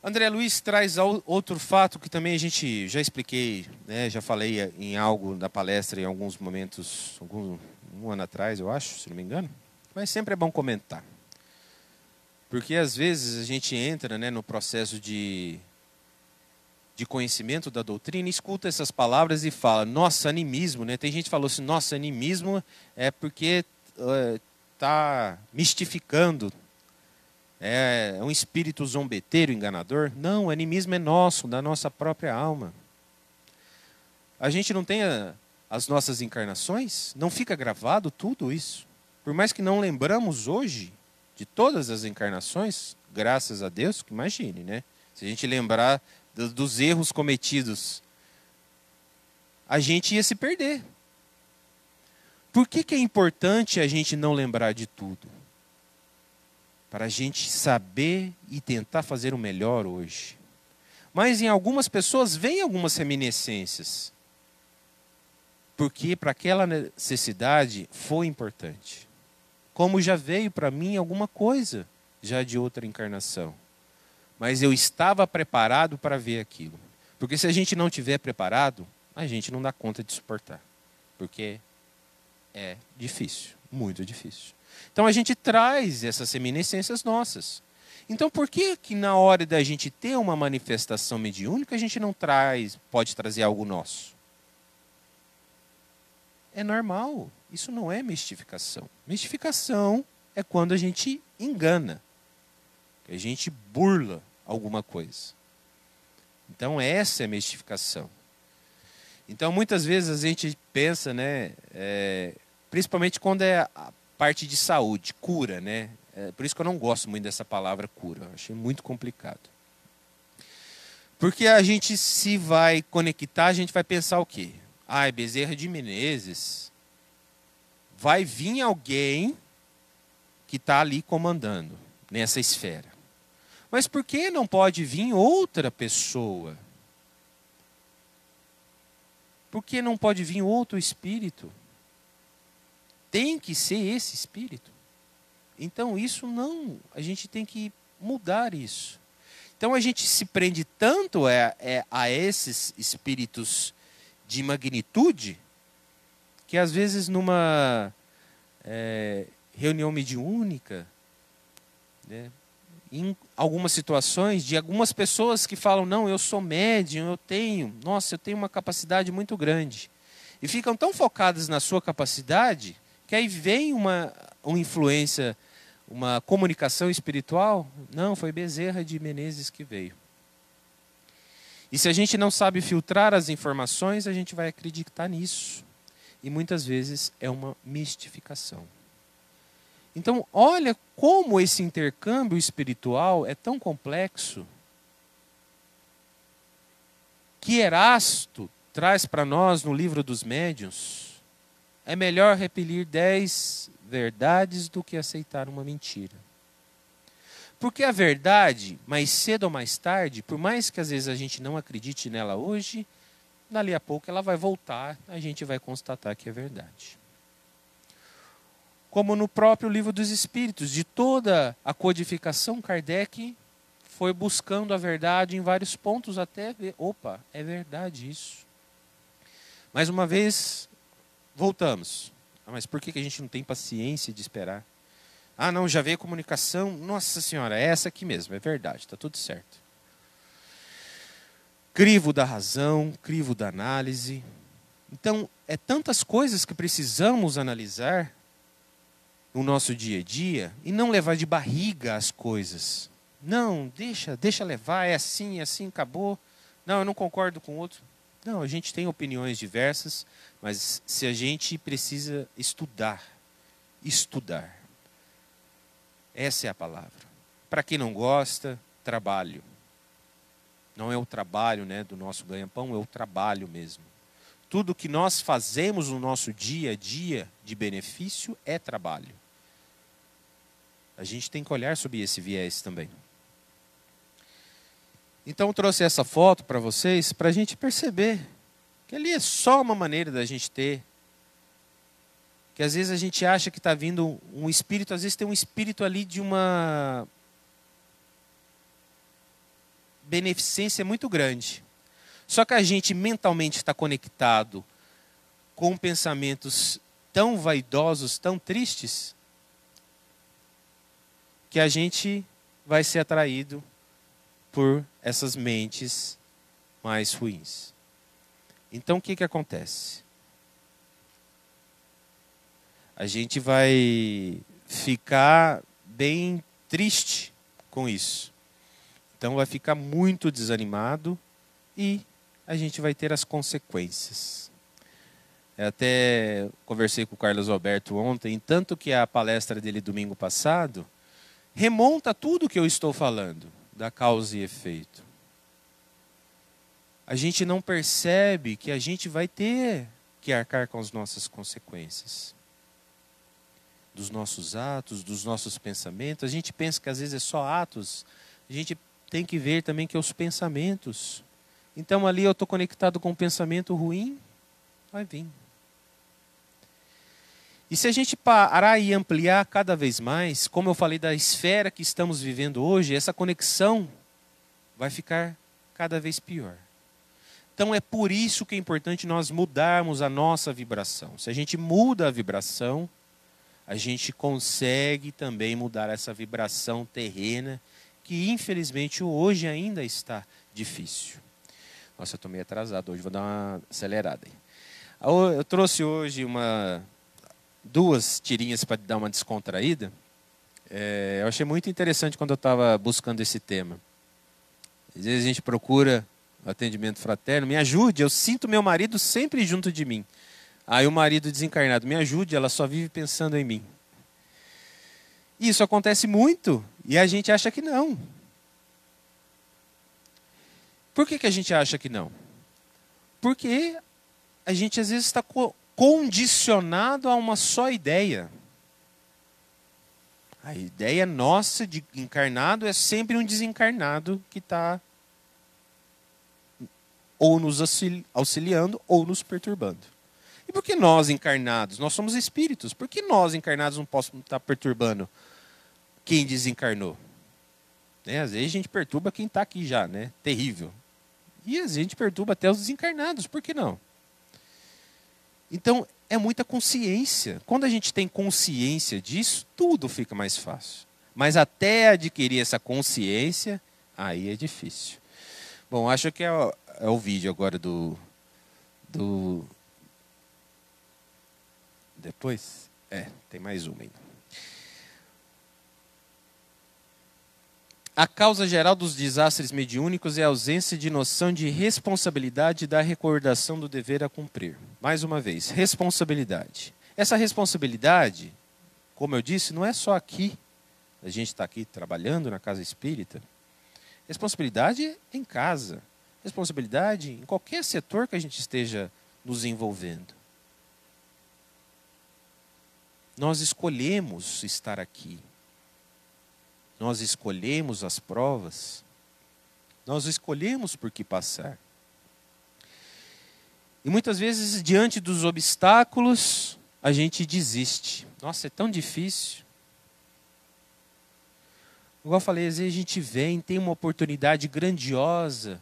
André Luiz traz outro fato que também a gente já expliquei, né, já falei em algo da palestra em alguns momentos, um ano atrás, eu acho, se não me engano. Mas sempre é bom comentar. Porque às vezes a gente entra, né, no processo de conhecimento da doutrina, escuta essas palavras e fala, nossa, animismo, né? Tem gente que falou assim, nossa, animismo é porque está mistificando, é um espírito zombeteiro, enganador. Não, o animismo é nosso, da nossa própria alma. A gente não tem as nossas encarnações? Não fica gravado tudo isso? Por mais que não lembramos hoje de todas as encarnações, graças a Deus, imagine, né? Se a gente lembrar dos erros cometidos, a gente ia se perder. Por que é importante a gente não lembrar de tudo? Para a gente saber e tentar fazer o melhor hoje. Mas em algumas pessoas vem algumas reminiscências. Porque para aquela necessidade foi importante. Como já veio para mim alguma coisa já de outra encarnação. Mas eu estava preparado para ver aquilo. Porque se a gente não estiver preparado, a gente não dá conta de suportar. Porque é difícil, muito difícil. Então a gente traz essas reminiscências nossas. Então por que na hora da gente ter uma manifestação mediúnica, a gente não pode trazer algo nosso? É normal. Isso não é mistificação. Mistificação é quando a gente engana. A gente burla alguma coisa. Então essa é a mistificação. Então muitas vezes a gente pensa, né, principalmente quando é a parte de saúde, cura, né? Por isso que eu não gosto muito dessa palavra cura. Eu achei muito complicado. Porque a gente se vai conectar, a gente vai pensar o quê? Bezerra de Menezes, vai vir alguém que está ali comandando nessa esfera. Mas por que não pode vir outra pessoa? Por que não pode vir outro espírito? Tem que ser esse espírito. Então isso não, a gente tem que mudar isso. Então a gente se prende tanto a esses espíritos de magnitude, que às vezes numa reunião mediúnica, né, em algumas situações, de algumas pessoas que falam, não, eu sou médium, eu tenho uma capacidade muito grande. E ficam tão focadas na sua capacidade, que aí vem uma influência, uma comunicação espiritual. Não, foi Bezerra de Menezes que veio. E se a gente não sabe filtrar as informações, a gente vai acreditar nisso. E muitas vezes é uma mistificação. Então, olha como esse intercâmbio espiritual é tão complexo, que Erasto traz para nós no livro dos Médiuns é melhor repelir 10 verdades do que aceitar uma mentira. Porque a verdade, mais cedo ou mais tarde, por mais que às vezes a gente não acredite nela hoje, dali a pouco ela vai voltar, a gente vai constatar que é verdade. Como no próprio Livro dos Espíritos, de toda a codificação, Kardec foi buscando a verdade em vários pontos até ver, opa, é verdade isso. Mais uma vez, voltamos. Mas por que a gente não tem paciência de esperar? Ah, não, já veio a comunicação. Nossa Senhora, é essa aqui mesmo, é verdade, está tudo certo. Crivo da razão, crivo da análise. Então, é tantas coisas que precisamos analisar no nosso dia a dia e não levar de barriga as coisas. Não, deixa levar, é assim, acabou. Não, eu não concordo com o outro. Não, a gente tem opiniões diversas, mas se a gente precisa estudar. Essa é a palavra. Para quem não gosta, trabalho. Não é o trabalho, né, do nosso ganha-pão, é o trabalho mesmo. Tudo que nós fazemos no nosso dia a dia de benefício é trabalho. A gente tem que olhar sobre esse viés também. Então eu trouxe essa foto para vocês, para a gente perceber que ali é só uma maneira da gente ter. Que às vezes a gente acha que está vindo um espírito, às vezes tem um espírito ali de uma beneficência muito grande. Só que a gente mentalmente está conectado com pensamentos tão vaidosos, tão tristes, que a gente vai ser atraído por essas mentes mais ruins. Então o que acontece? A gente vai ficar bem triste com isso. Então vai ficar muito desanimado e a gente vai ter as consequências. Eu até conversei com o Carlos Alberto ontem, tanto que a palestra dele domingo passado remonta tudo que eu estou falando, da causa e efeito. A gente não percebe que a gente vai ter que arcar com as nossas consequências. Dos nossos atos, dos nossos pensamentos. A gente pensa que às vezes é só atos. A gente tem que ver também que é os pensamentos. Então ali eu estou conectado com um pensamento ruim, vai vir. E se a gente parar e ampliar cada vez mais, como eu falei da esfera que estamos vivendo hoje, essa conexão vai ficar cada vez pior. Então é por isso que é importante nós mudarmos a nossa vibração. Se a gente muda a vibração, a gente consegue também mudar essa vibração terrena, que infelizmente hoje ainda está difícil. Nossa, eu estou meio atrasado hoje, vou dar uma acelerada aí. Eu trouxe hoje duas tirinhas para dar uma descontraída. Eu achei muito interessante quando eu estava buscando esse tema. Às vezes a gente procura atendimento fraterno, me ajude, eu sinto meu marido sempre junto de mim. Aí o marido desencarnado, me ajude, ela só vive pensando em mim. Isso acontece muito e a gente acha que não. Por que a gente acha que não? Porque a gente às vezes está condicionado a uma só ideia. A ideia nossa de encarnado é sempre um desencarnado que está ou nos auxiliando ou nos perturbando. E por que nós encarnados? Nós somos espíritos. Por que nós encarnados não podemos estar perturbando quem desencarnou? Às vezes a gente perturba quem está aqui já, né? Terrível. E às vezes a gente perturba até os desencarnados. Por que não? Então, é muita consciência. Quando a gente tem consciência disso, tudo fica mais fácil. Mas até adquirir essa consciência, aí é difícil. Bom, acho que é o vídeo agora do... Depois? Tem mais uma ainda. A causa geral dos desastres mediúnicos é a ausência de noção de responsabilidade e da recordação do dever a cumprir. Mais uma vez, responsabilidade. Essa responsabilidade, como eu disse, não é só aqui. A gente está aqui trabalhando na casa espírita. Responsabilidade é em casa. Responsabilidade em qualquer setor que a gente esteja nos envolvendo. Nós escolhemos estar aqui. Nós escolhemos as provas. Nós escolhemos por que passar. E muitas vezes, diante dos obstáculos, a gente desiste. Nossa, é tão difícil. Igual eu falei, às vezes a gente vem, tem uma oportunidade grandiosa,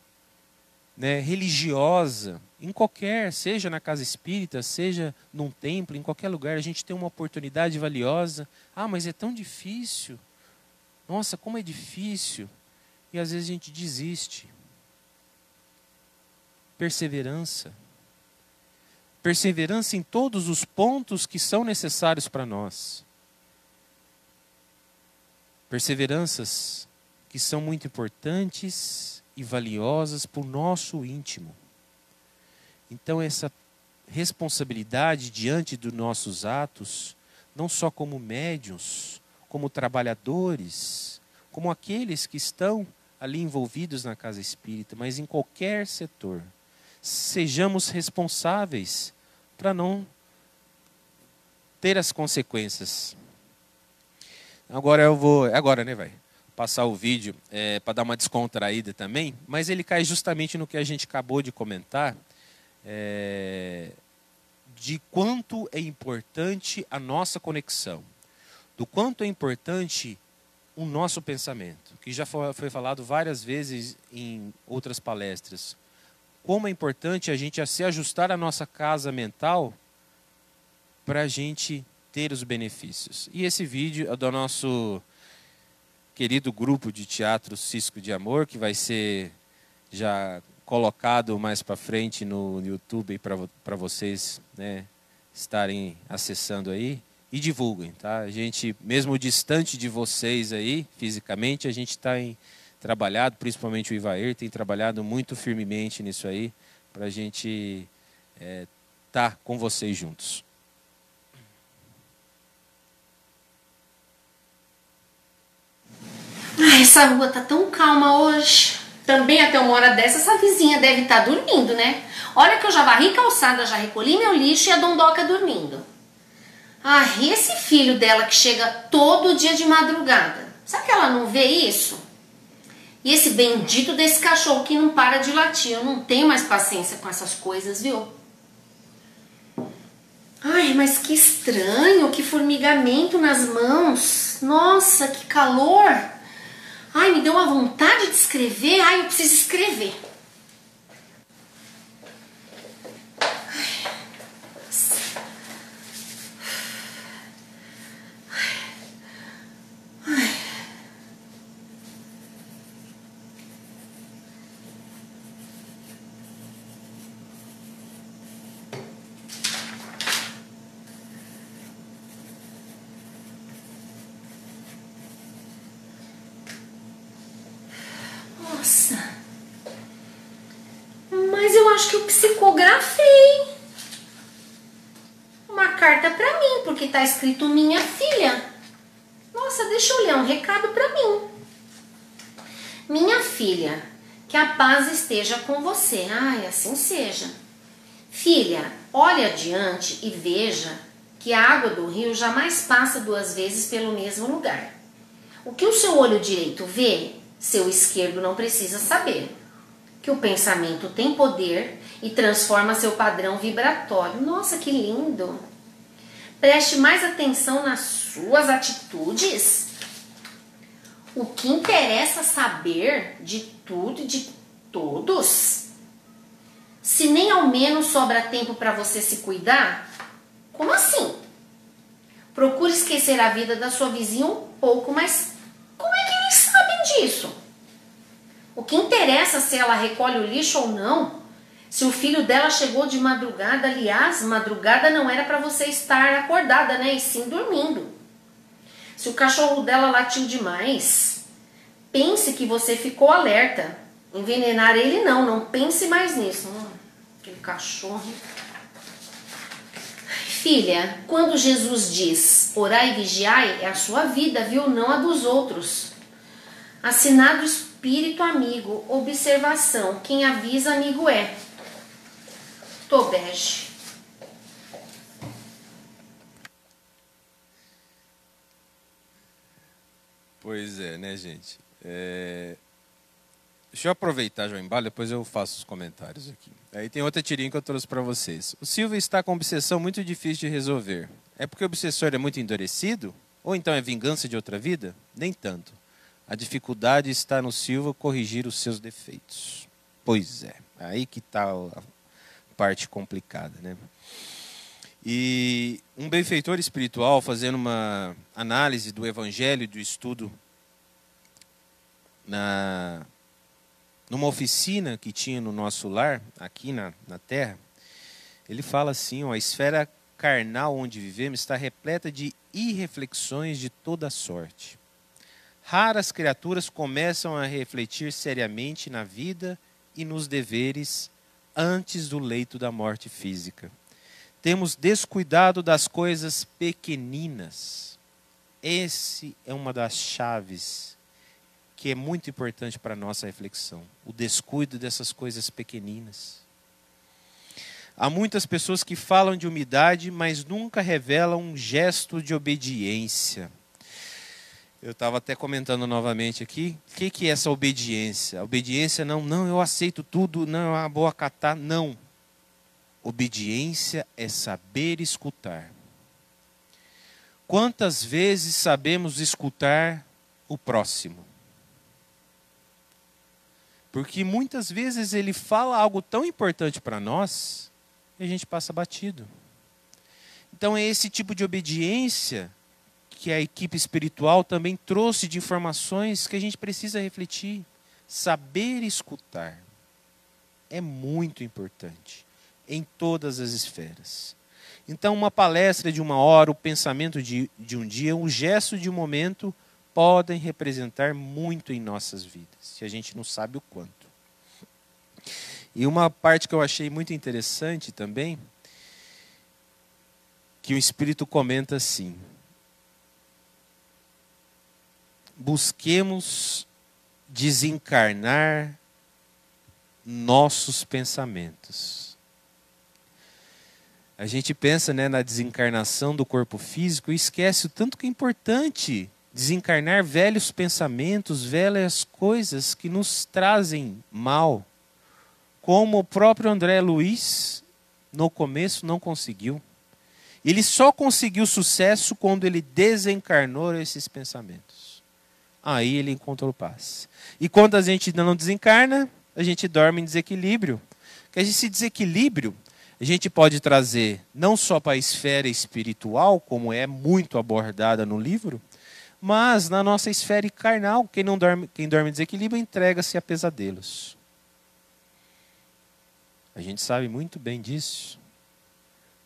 né, religiosa, em qualquer, seja na casa espírita, seja num templo, em qualquer lugar, a gente tem uma oportunidade valiosa. Ah, mas é tão difícil. Nossa, como é difícil. E às vezes a gente desiste. Perseverança. Perseverança em todos os pontos que são necessários para nós. Perseveranças que são muito importantes e valiosas para o nosso íntimo. Então essa responsabilidade diante dos nossos atos, não só como médiuns, como trabalhadores, como aqueles que estão ali envolvidos na casa espírita, mas em qualquer setor. Sejamos responsáveis para não ter as consequências. Agora eu vou, né, vai passar o vídeo para dar uma descontraída também, mas ele cai justamente no que a gente acabou de comentar, de quanto é importante a nossa conexão, do quanto é importante o nosso pensamento, que já foi falado várias vezes em outras palestras. Como é importante a gente se ajustar à nossa casa mental para a gente ter os benefícios. E esse vídeo é do nosso querido grupo de teatro Cisco de Amor, que vai ser já colocado mais para frente no YouTube para vocês, né, estarem acessando aí. E divulguem, tá? A gente, mesmo distante de vocês aí, fisicamente, a gente está trabalhado, principalmente o Ivair, tem trabalhado muito firmemente nisso aí, para a gente estar com vocês juntos. Essa rua tá tão calma hoje. Também até uma hora dessa, essa vizinha deve estar dormindo, né? Olha que eu já varri calçada, já recolhi meu lixo e a Dondoca dormindo. Ah, e esse filho dela que chega todo dia de madrugada? Será que ela não vê isso? E esse bendito desse cachorro que não para de latir. Eu não tenho mais paciência com essas coisas, viu? Ai, mas que estranho, que formigamento nas mãos. Nossa, que calor. Ai, me deu uma vontade de escrever. Ai, eu preciso escrever. Nossa, mas eu acho que eu psicografei uma carta pra mim, porque tá escrito minha filha. Nossa, deixa eu ler um recado pra mim. Minha filha, que a paz esteja com você. Ai, assim seja. Filha, olhe adiante e veja que a água do rio jamais passa 2 vezes pelo mesmo lugar. O que o seu olho direito vê, seu esquerdo não precisa saber. Que o pensamento tem poder e transforma seu padrão vibratório. Nossa, que lindo! Preste mais atenção nas suas atitudes. O que interessa saber de tudo e de todos? Se nem ao menos sobra tempo para você se cuidar, como assim? Procure esquecer a vida da sua vizinha um pouco, mas como é que eles sabem disso? O que interessa se ela recolhe o lixo ou não? Se o filho dela chegou de madrugada, aliás, madrugada não era para você estar acordada, né? E sim dormindo. Se o cachorro dela latiu demais, pense que você ficou alerta. Envenenar ele não pense mais nisso. Aquele cachorro. Filha, quando Jesus diz orai e vigiai, é a sua vida, viu? Não a dos outros. Assinado espírito amigo, observação, quem avisa amigo é. Tobege. Pois é, né, gente? Deixa eu aproveitar já o embalo, depois eu faço os comentários aqui. Aí tem outra tirinha que eu trouxe para vocês. O Silvio está com obsessão muito difícil de resolver. É porque o obsessor é muito endurecido? Ou então é vingança de outra vida? Nem tanto. A dificuldade está no Silvio corrigir os seus defeitos. Pois é, aí que está a parte complicada, né? E um benfeitor espiritual, fazendo uma análise do Evangelho e do estudo numa oficina que tinha no nosso lar, aqui na Terra, ele fala assim, ó, a esfera carnal onde vivemos está repleta de irreflexões de toda sorte. Raras criaturas começam a refletir seriamente na vida e nos deveres antes do leito da morte física. Temos descuidado das coisas pequeninas. Esse é uma das chaves que é muito importante para a nossa reflexão. O descuido dessas coisas pequeninas. Há muitas pessoas que falam de humildade, mas nunca revelam um gesto de obediência. Eu estava até comentando novamente aqui, o que é essa obediência? A obediência não, eu aceito tudo, não, eu vou acatar, não. Obediência é saber escutar. Quantas vezes sabemos escutar o próximo? Porque muitas vezes ele fala algo tão importante para nós e a gente passa batido. Então é esse tipo de obediência que a equipe espiritual também trouxe de informações que a gente precisa refletir. Saber escutar é muito importante em todas as esferas. Então, uma palestra de 1 hora, o pensamento de um dia, um gesto de um momento, podem representar muito em nossas vidas, se a gente não sabe o quanto. E uma parte que eu achei muito interessante também, que o Espírito comenta assim: busquemos desencarnar nossos pensamentos. A gente pensa, né, na desencarnação do corpo físico e esquece o tanto que é importante desencarnar velhos pensamentos, velhas coisas que nos trazem mal. Como o próprio André Luiz, no começo, não conseguiu. Ele só conseguiu sucesso quando ele desencarnou esses pensamentos. Aí ele encontrou paz. E quando a gente não desencarna, a gente dorme em desequilíbrio. Porque esse desequilíbrio a gente pode trazer não só para a esfera espiritual, como é muito abordada no livro, mas na nossa esfera carnal. Quem dorme em desequilíbrio entrega-se a pesadelos. A gente sabe muito bem disso.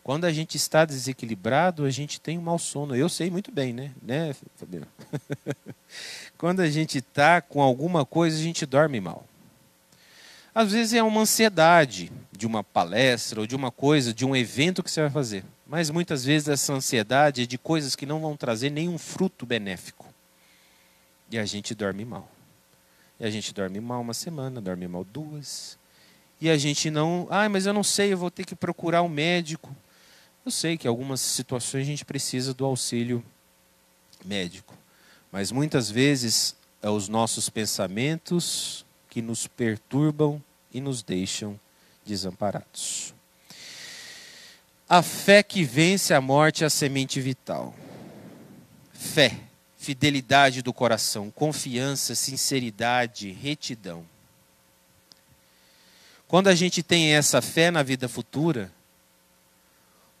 Quando a gente está desequilibrado, a gente tem um mau sono. Eu sei muito bem, né, Fabiano? Quando a gente está com alguma coisa, a gente dorme mal. Às vezes é uma ansiedade de uma palestra ou de uma coisa, de um evento que você vai fazer. Mas muitas vezes essa ansiedade é de coisas que não vão trazer nenhum fruto benéfico. E a gente dorme mal. E a gente dorme mal 1 semana, dorme mal 2. E a gente não... mas eu não sei, eu vou ter que procurar um médico. Eu sei que em algumas situações a gente precisa do auxílio médico. Mas muitas vezes é os nossos pensamentos que nos perturbam e nos deixam desamparados. A fé que vence a morte é a semente vital. Fé, fidelidade do coração, confiança, sinceridade, retidão. Quando a gente tem essa fé na vida futura,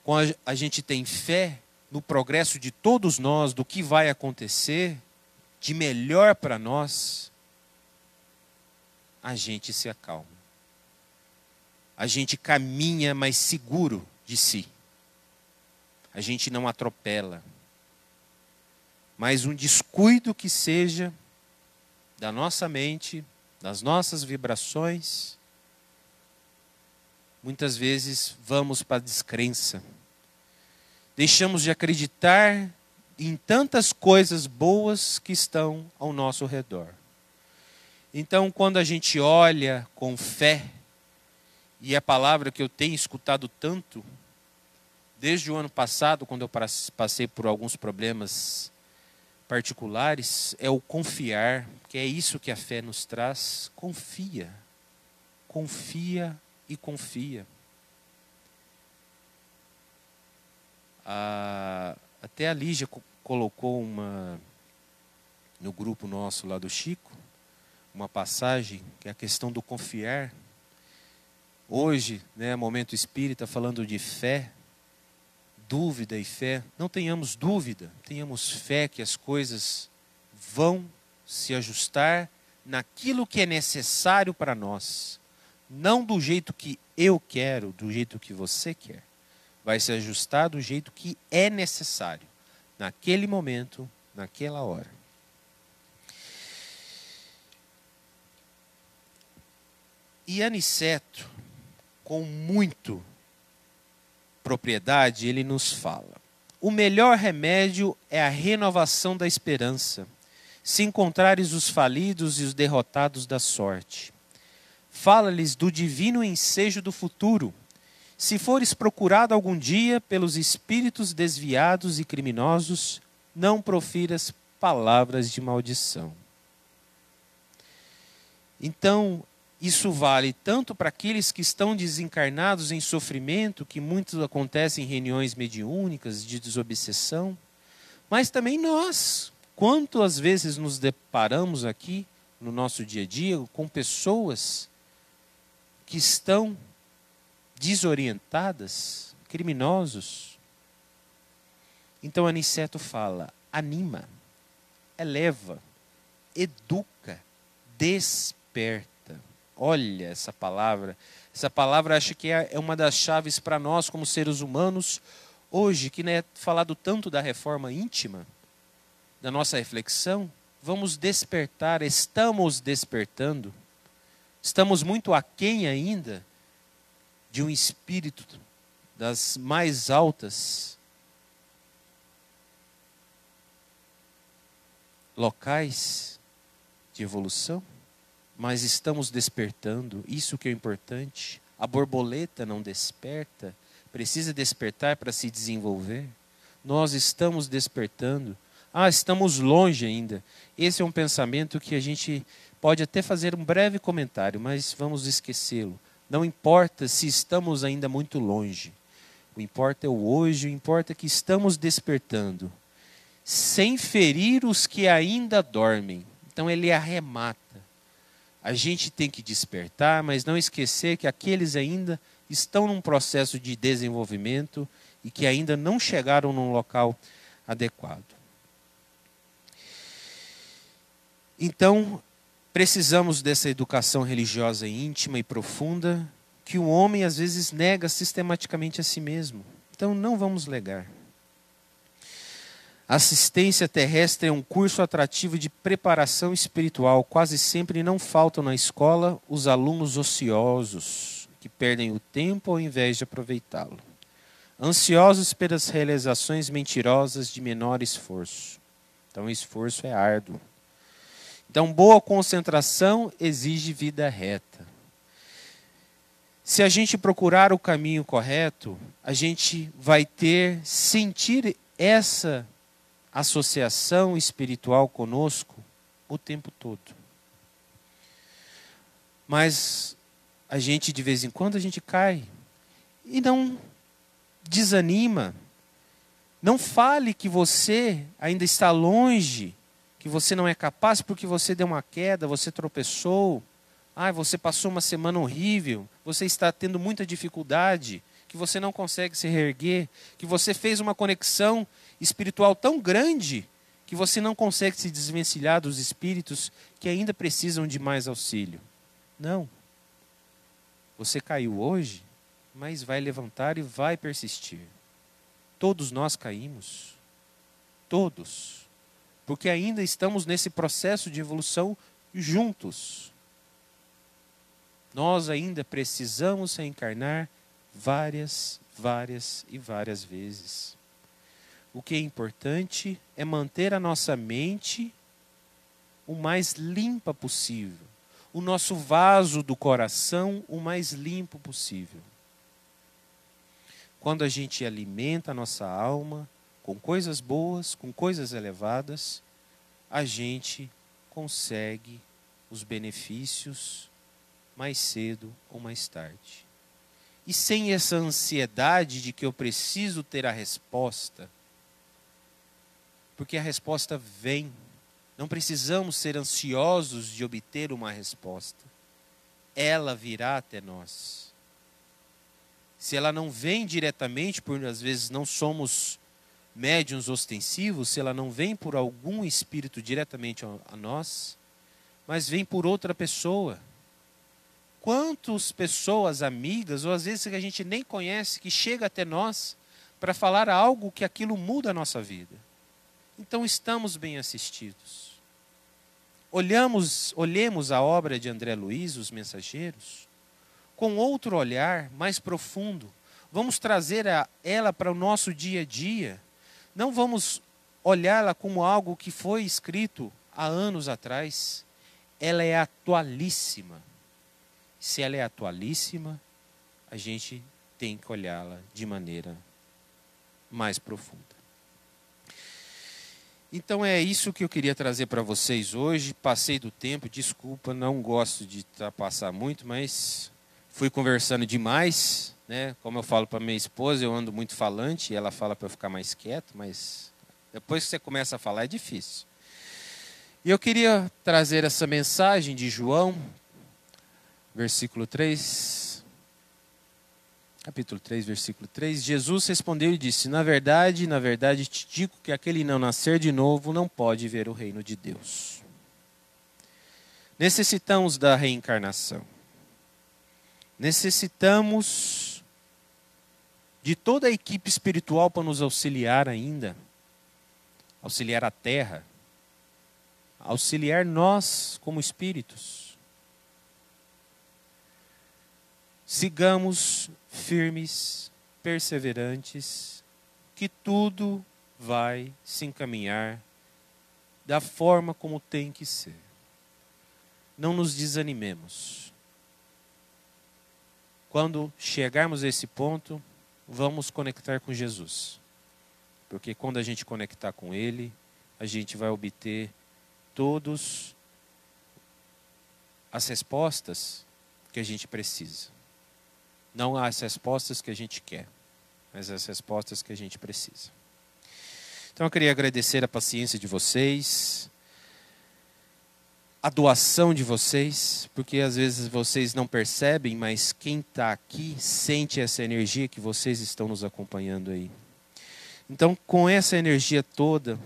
quando a gente tem fé no progresso de todos nós, do que vai acontecer de melhor para nós, a gente se acalma. A gente caminha mais seguro de si. A gente não atropela. Mas um descuido que seja da nossa mente, das nossas vibrações, muitas vezes vamos para a descrença. Deixamos de acreditar em tantas coisas boas que estão ao nosso redor. Então, quando a gente olha com fé, e a palavra que eu tenho escutado tanto, desde o ano passado, quando eu passei por alguns problemas particulares é o confiar, que é isso que a fé nos traz. Confia, confia e confia. Até a Lígia colocou no grupo nosso lá do Chico, uma passagem que é a questão do confiar. Hoje, né, momento espírita, falando de fé, dúvida e fé. Não tenhamos dúvida, tenhamos fé que as coisas vão se ajustar naquilo que é necessário para nós. Não do jeito que eu quero, do jeito que você quer. Vai se ajustar do jeito que é necessário, naquele momento, naquela hora. E Aniceto, com muito propriedade, ele nos fala: o melhor remédio é a renovação da esperança, se encontrares os falidos e os derrotados da sorte. Fala-lhes do divino ensejo do futuro. Se fores procurado algum dia pelos espíritos desviados e criminosos, não profiras palavras de maldição. Então, isso vale tanto para aqueles que estão desencarnados em sofrimento, que muitos acontecem em reuniões mediúnicas de desobsessão, mas também nós. Quantas vezes nos deparamos aqui, no nosso dia a dia, com pessoas que estão desorientadas, criminosos. Então Aniceto fala: anima, eleva, educa, desperta. Olha essa palavra acho que é uma das chaves para nós como seres humanos hoje, que é falado tanto da reforma íntima, da nossa reflexão. Vamos despertar, estamos despertando, estamos muito aquém ainda de um espírito das mais altas locais de evolução, mas estamos despertando, isso que é importante. A borboleta não desperta, precisa despertar para se desenvolver. Nós estamos despertando. Estamos longe ainda. Esse é um pensamento que a gente pode até fazer um breve comentário, mas vamos esquecê-lo. Não importa se estamos ainda muito longe. O importa é o hoje, o importa é que estamos despertando, sem ferir os que ainda dormem. Então ele arremata. A gente tem que despertar, mas não esquecer que aqueles ainda estão num processo de desenvolvimento e que ainda não chegaram num local adequado. Então, precisamos dessa educação religiosa íntima e profunda que o homem às vezes nega sistematicamente a si mesmo. Então não vamos negar. A assistência terrestre é um curso atrativo de preparação espiritual. Quase sempre não faltam na escola os alunos ociosos, que perdem o tempo ao invés de aproveitá-lo. Ansiosos pelas realizações mentirosas de menor esforço. Então o esforço é árduo. Então, boa concentração exige vida reta. Se a gente procurar o caminho correto, a gente vai sentir essa associação espiritual conosco o tempo todo. Mas a gente, de vez em quando, a gente cai. E não desanima. Não fale que você ainda está longe, que você não é capaz porque você deu uma queda, você tropeçou, você passou uma semana horrível, você está tendo muita dificuldade, que você não consegue se reerguer, que você fez uma conexão espiritual tão grande que você não consegue se desvencilhar dos espíritos que ainda precisam de mais auxílio. Não. Você caiu hoje, mas vai levantar e vai persistir. Todos nós caímos. Todos. Porque ainda estamos nesse processo de evolução juntos. Nós ainda precisamos reencarnar várias e várias vezes. O que é importante é manter a nossa mente o mais limpa possível. O nosso vaso do coração o mais limpo possível. Quando a gente alimenta a nossa alma com coisas boas, com coisas elevadas, a gente consegue os benefícios mais cedo ou mais tarde. E sem essa ansiedade de que eu preciso ter a resposta, porque a resposta vem. Não precisamos ser ansiosos de obter uma resposta. Ela virá até nós. Se ela não vem diretamente, por às vezes não somos médiuns ostensivos, se ela não vem por algum espírito diretamente a nós, mas vem por outra pessoa. Quantas pessoas amigas, ou às vezes que a gente nem conhece, que chega até nós para falar algo que aquilo muda a nossa vida. Então estamos bem assistidos. Olhemos a obra de André Luiz, Os Mensageiros, com outro olhar mais profundo. Vamos trazer ela para o nosso dia a dia. Não vamos olhá-la como algo que foi escrito há anos atrás. Ela é atualíssima. Se ela é atualíssima, a gente tem que olhá-la de maneira mais profunda. Então é isso que eu queria trazer para vocês hoje. Passei do tempo, desculpa, não gosto de passar muito, mas fui conversando demais, né? Como eu falo para minha esposa, eu ando muito falante, e ela fala para eu ficar mais quieto, mas depois que você começa a falar é difícil. E eu queria trazer essa mensagem de João, versículo 3, capítulo 3, versículo 3. Jesus respondeu e disse: na verdade te digo que aquele não nascer de novo não pode ver o reino de Deus. Necessitamos da reencarnação. Necessitamos de toda a equipe espiritual para nos auxiliar ainda. Auxiliar a terra. Auxiliar nós como espíritos. Sigamos firmes, perseverantes, que tudo vai se encaminhar da forma como tem que ser. Não nos desanimemos. Quando chegarmos a esse ponto, vamos conectar com Jesus. Porque quando a gente conectar com Ele, a gente vai obter todas as respostas que a gente precisa. Não as respostas que a gente quer, mas as respostas que a gente precisa. Então eu queria agradecer a paciência de vocês, a doação de vocês, porque às vezes vocês não percebem, mas quem está aqui sente essa energia que vocês estão nos acompanhando aí. Então, com essa energia toda,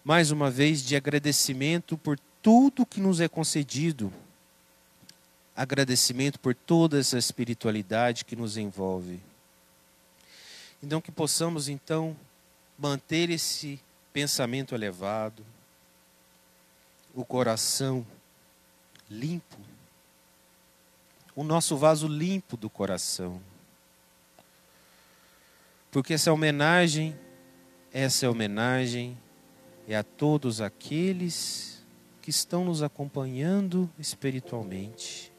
mais uma vez de agradecimento por tudo que nos é concedido, agradecimento por toda essa espiritualidade que nos envolve. Então que possamos então manter esse pensamento elevado, o coração limpo, o nosso vaso limpo do coração. Porque essa homenagem é a todos aqueles que estão nos acompanhando espiritualmente.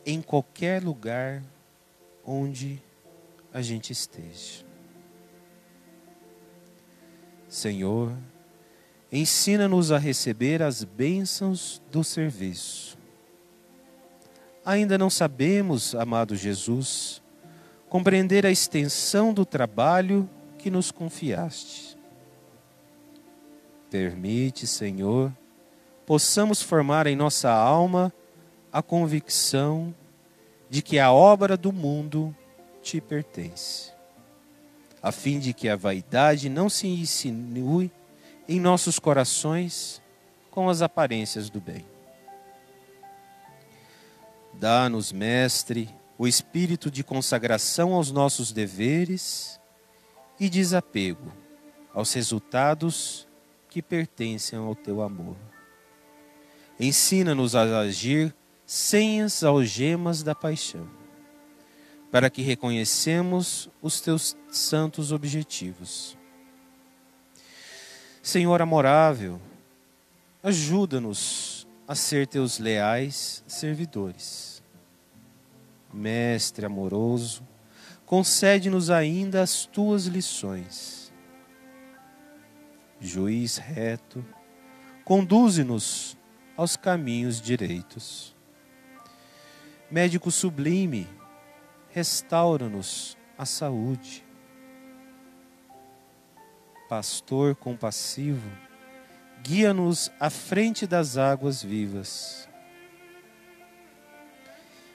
Em qualquer lugar onde a gente esteja. Senhor, ensina-nos a receber as bênçãos do serviço. Ainda não sabemos, amado Jesus, compreender a extensão do trabalho que nos confiaste. Permite, Senhor, possamos formar em nossa alma a convicção de que a obra do mundo te pertence, a fim de que a vaidade não se insinue em nossos corações com as aparências do bem. Dá-nos, Mestre, o espírito de consagração aos nossos deveres e desapego aos resultados que pertencem ao teu amor. Ensina-nos a agir sem as algemas da paixão, para que reconhecemos os teus santos objetivos. Senhor amorável, ajuda-nos a ser teus leais servidores. Mestre amoroso, concede-nos ainda as tuas lições. juiz reto, conduze-nos aos caminhos direitos. Médico sublime, restaura-nos a saúde. Pastor compassivo, guia-nos à frente das águas vivas.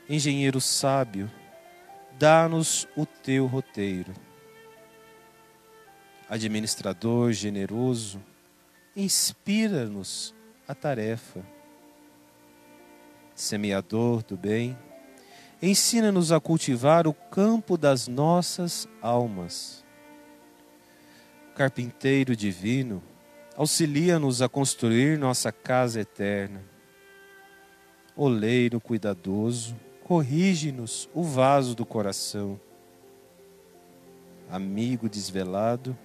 Engenheiro sábio, dá-nos o teu roteiro. Administrador generoso, inspira-nos a tarefa. Semeador do bem, ensina-nos a cultivar o campo das nossas almas. Carpinteiro divino, auxilia-nos a construir nossa casa eterna. Oleiro cuidadoso, corrige-nos o vaso do coração. Amigo desvelado,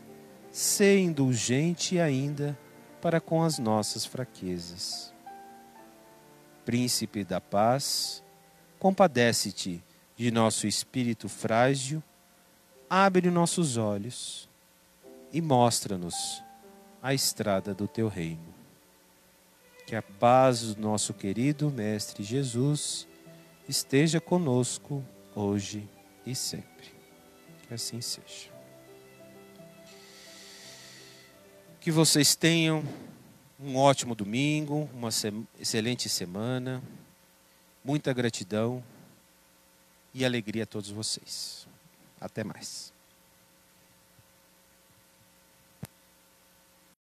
sê indulgente ainda para com as nossas fraquezas. Príncipe da paz, compadece-te de nosso espírito frágil, abre nossos olhos e mostra-nos a estrada do teu reino. Que a paz do nosso querido Mestre Jesus esteja conosco hoje e sempre. Que assim seja. Que vocês tenham um ótimo domingo, uma excelente semana, muita gratidão e alegria a todos vocês. Até mais.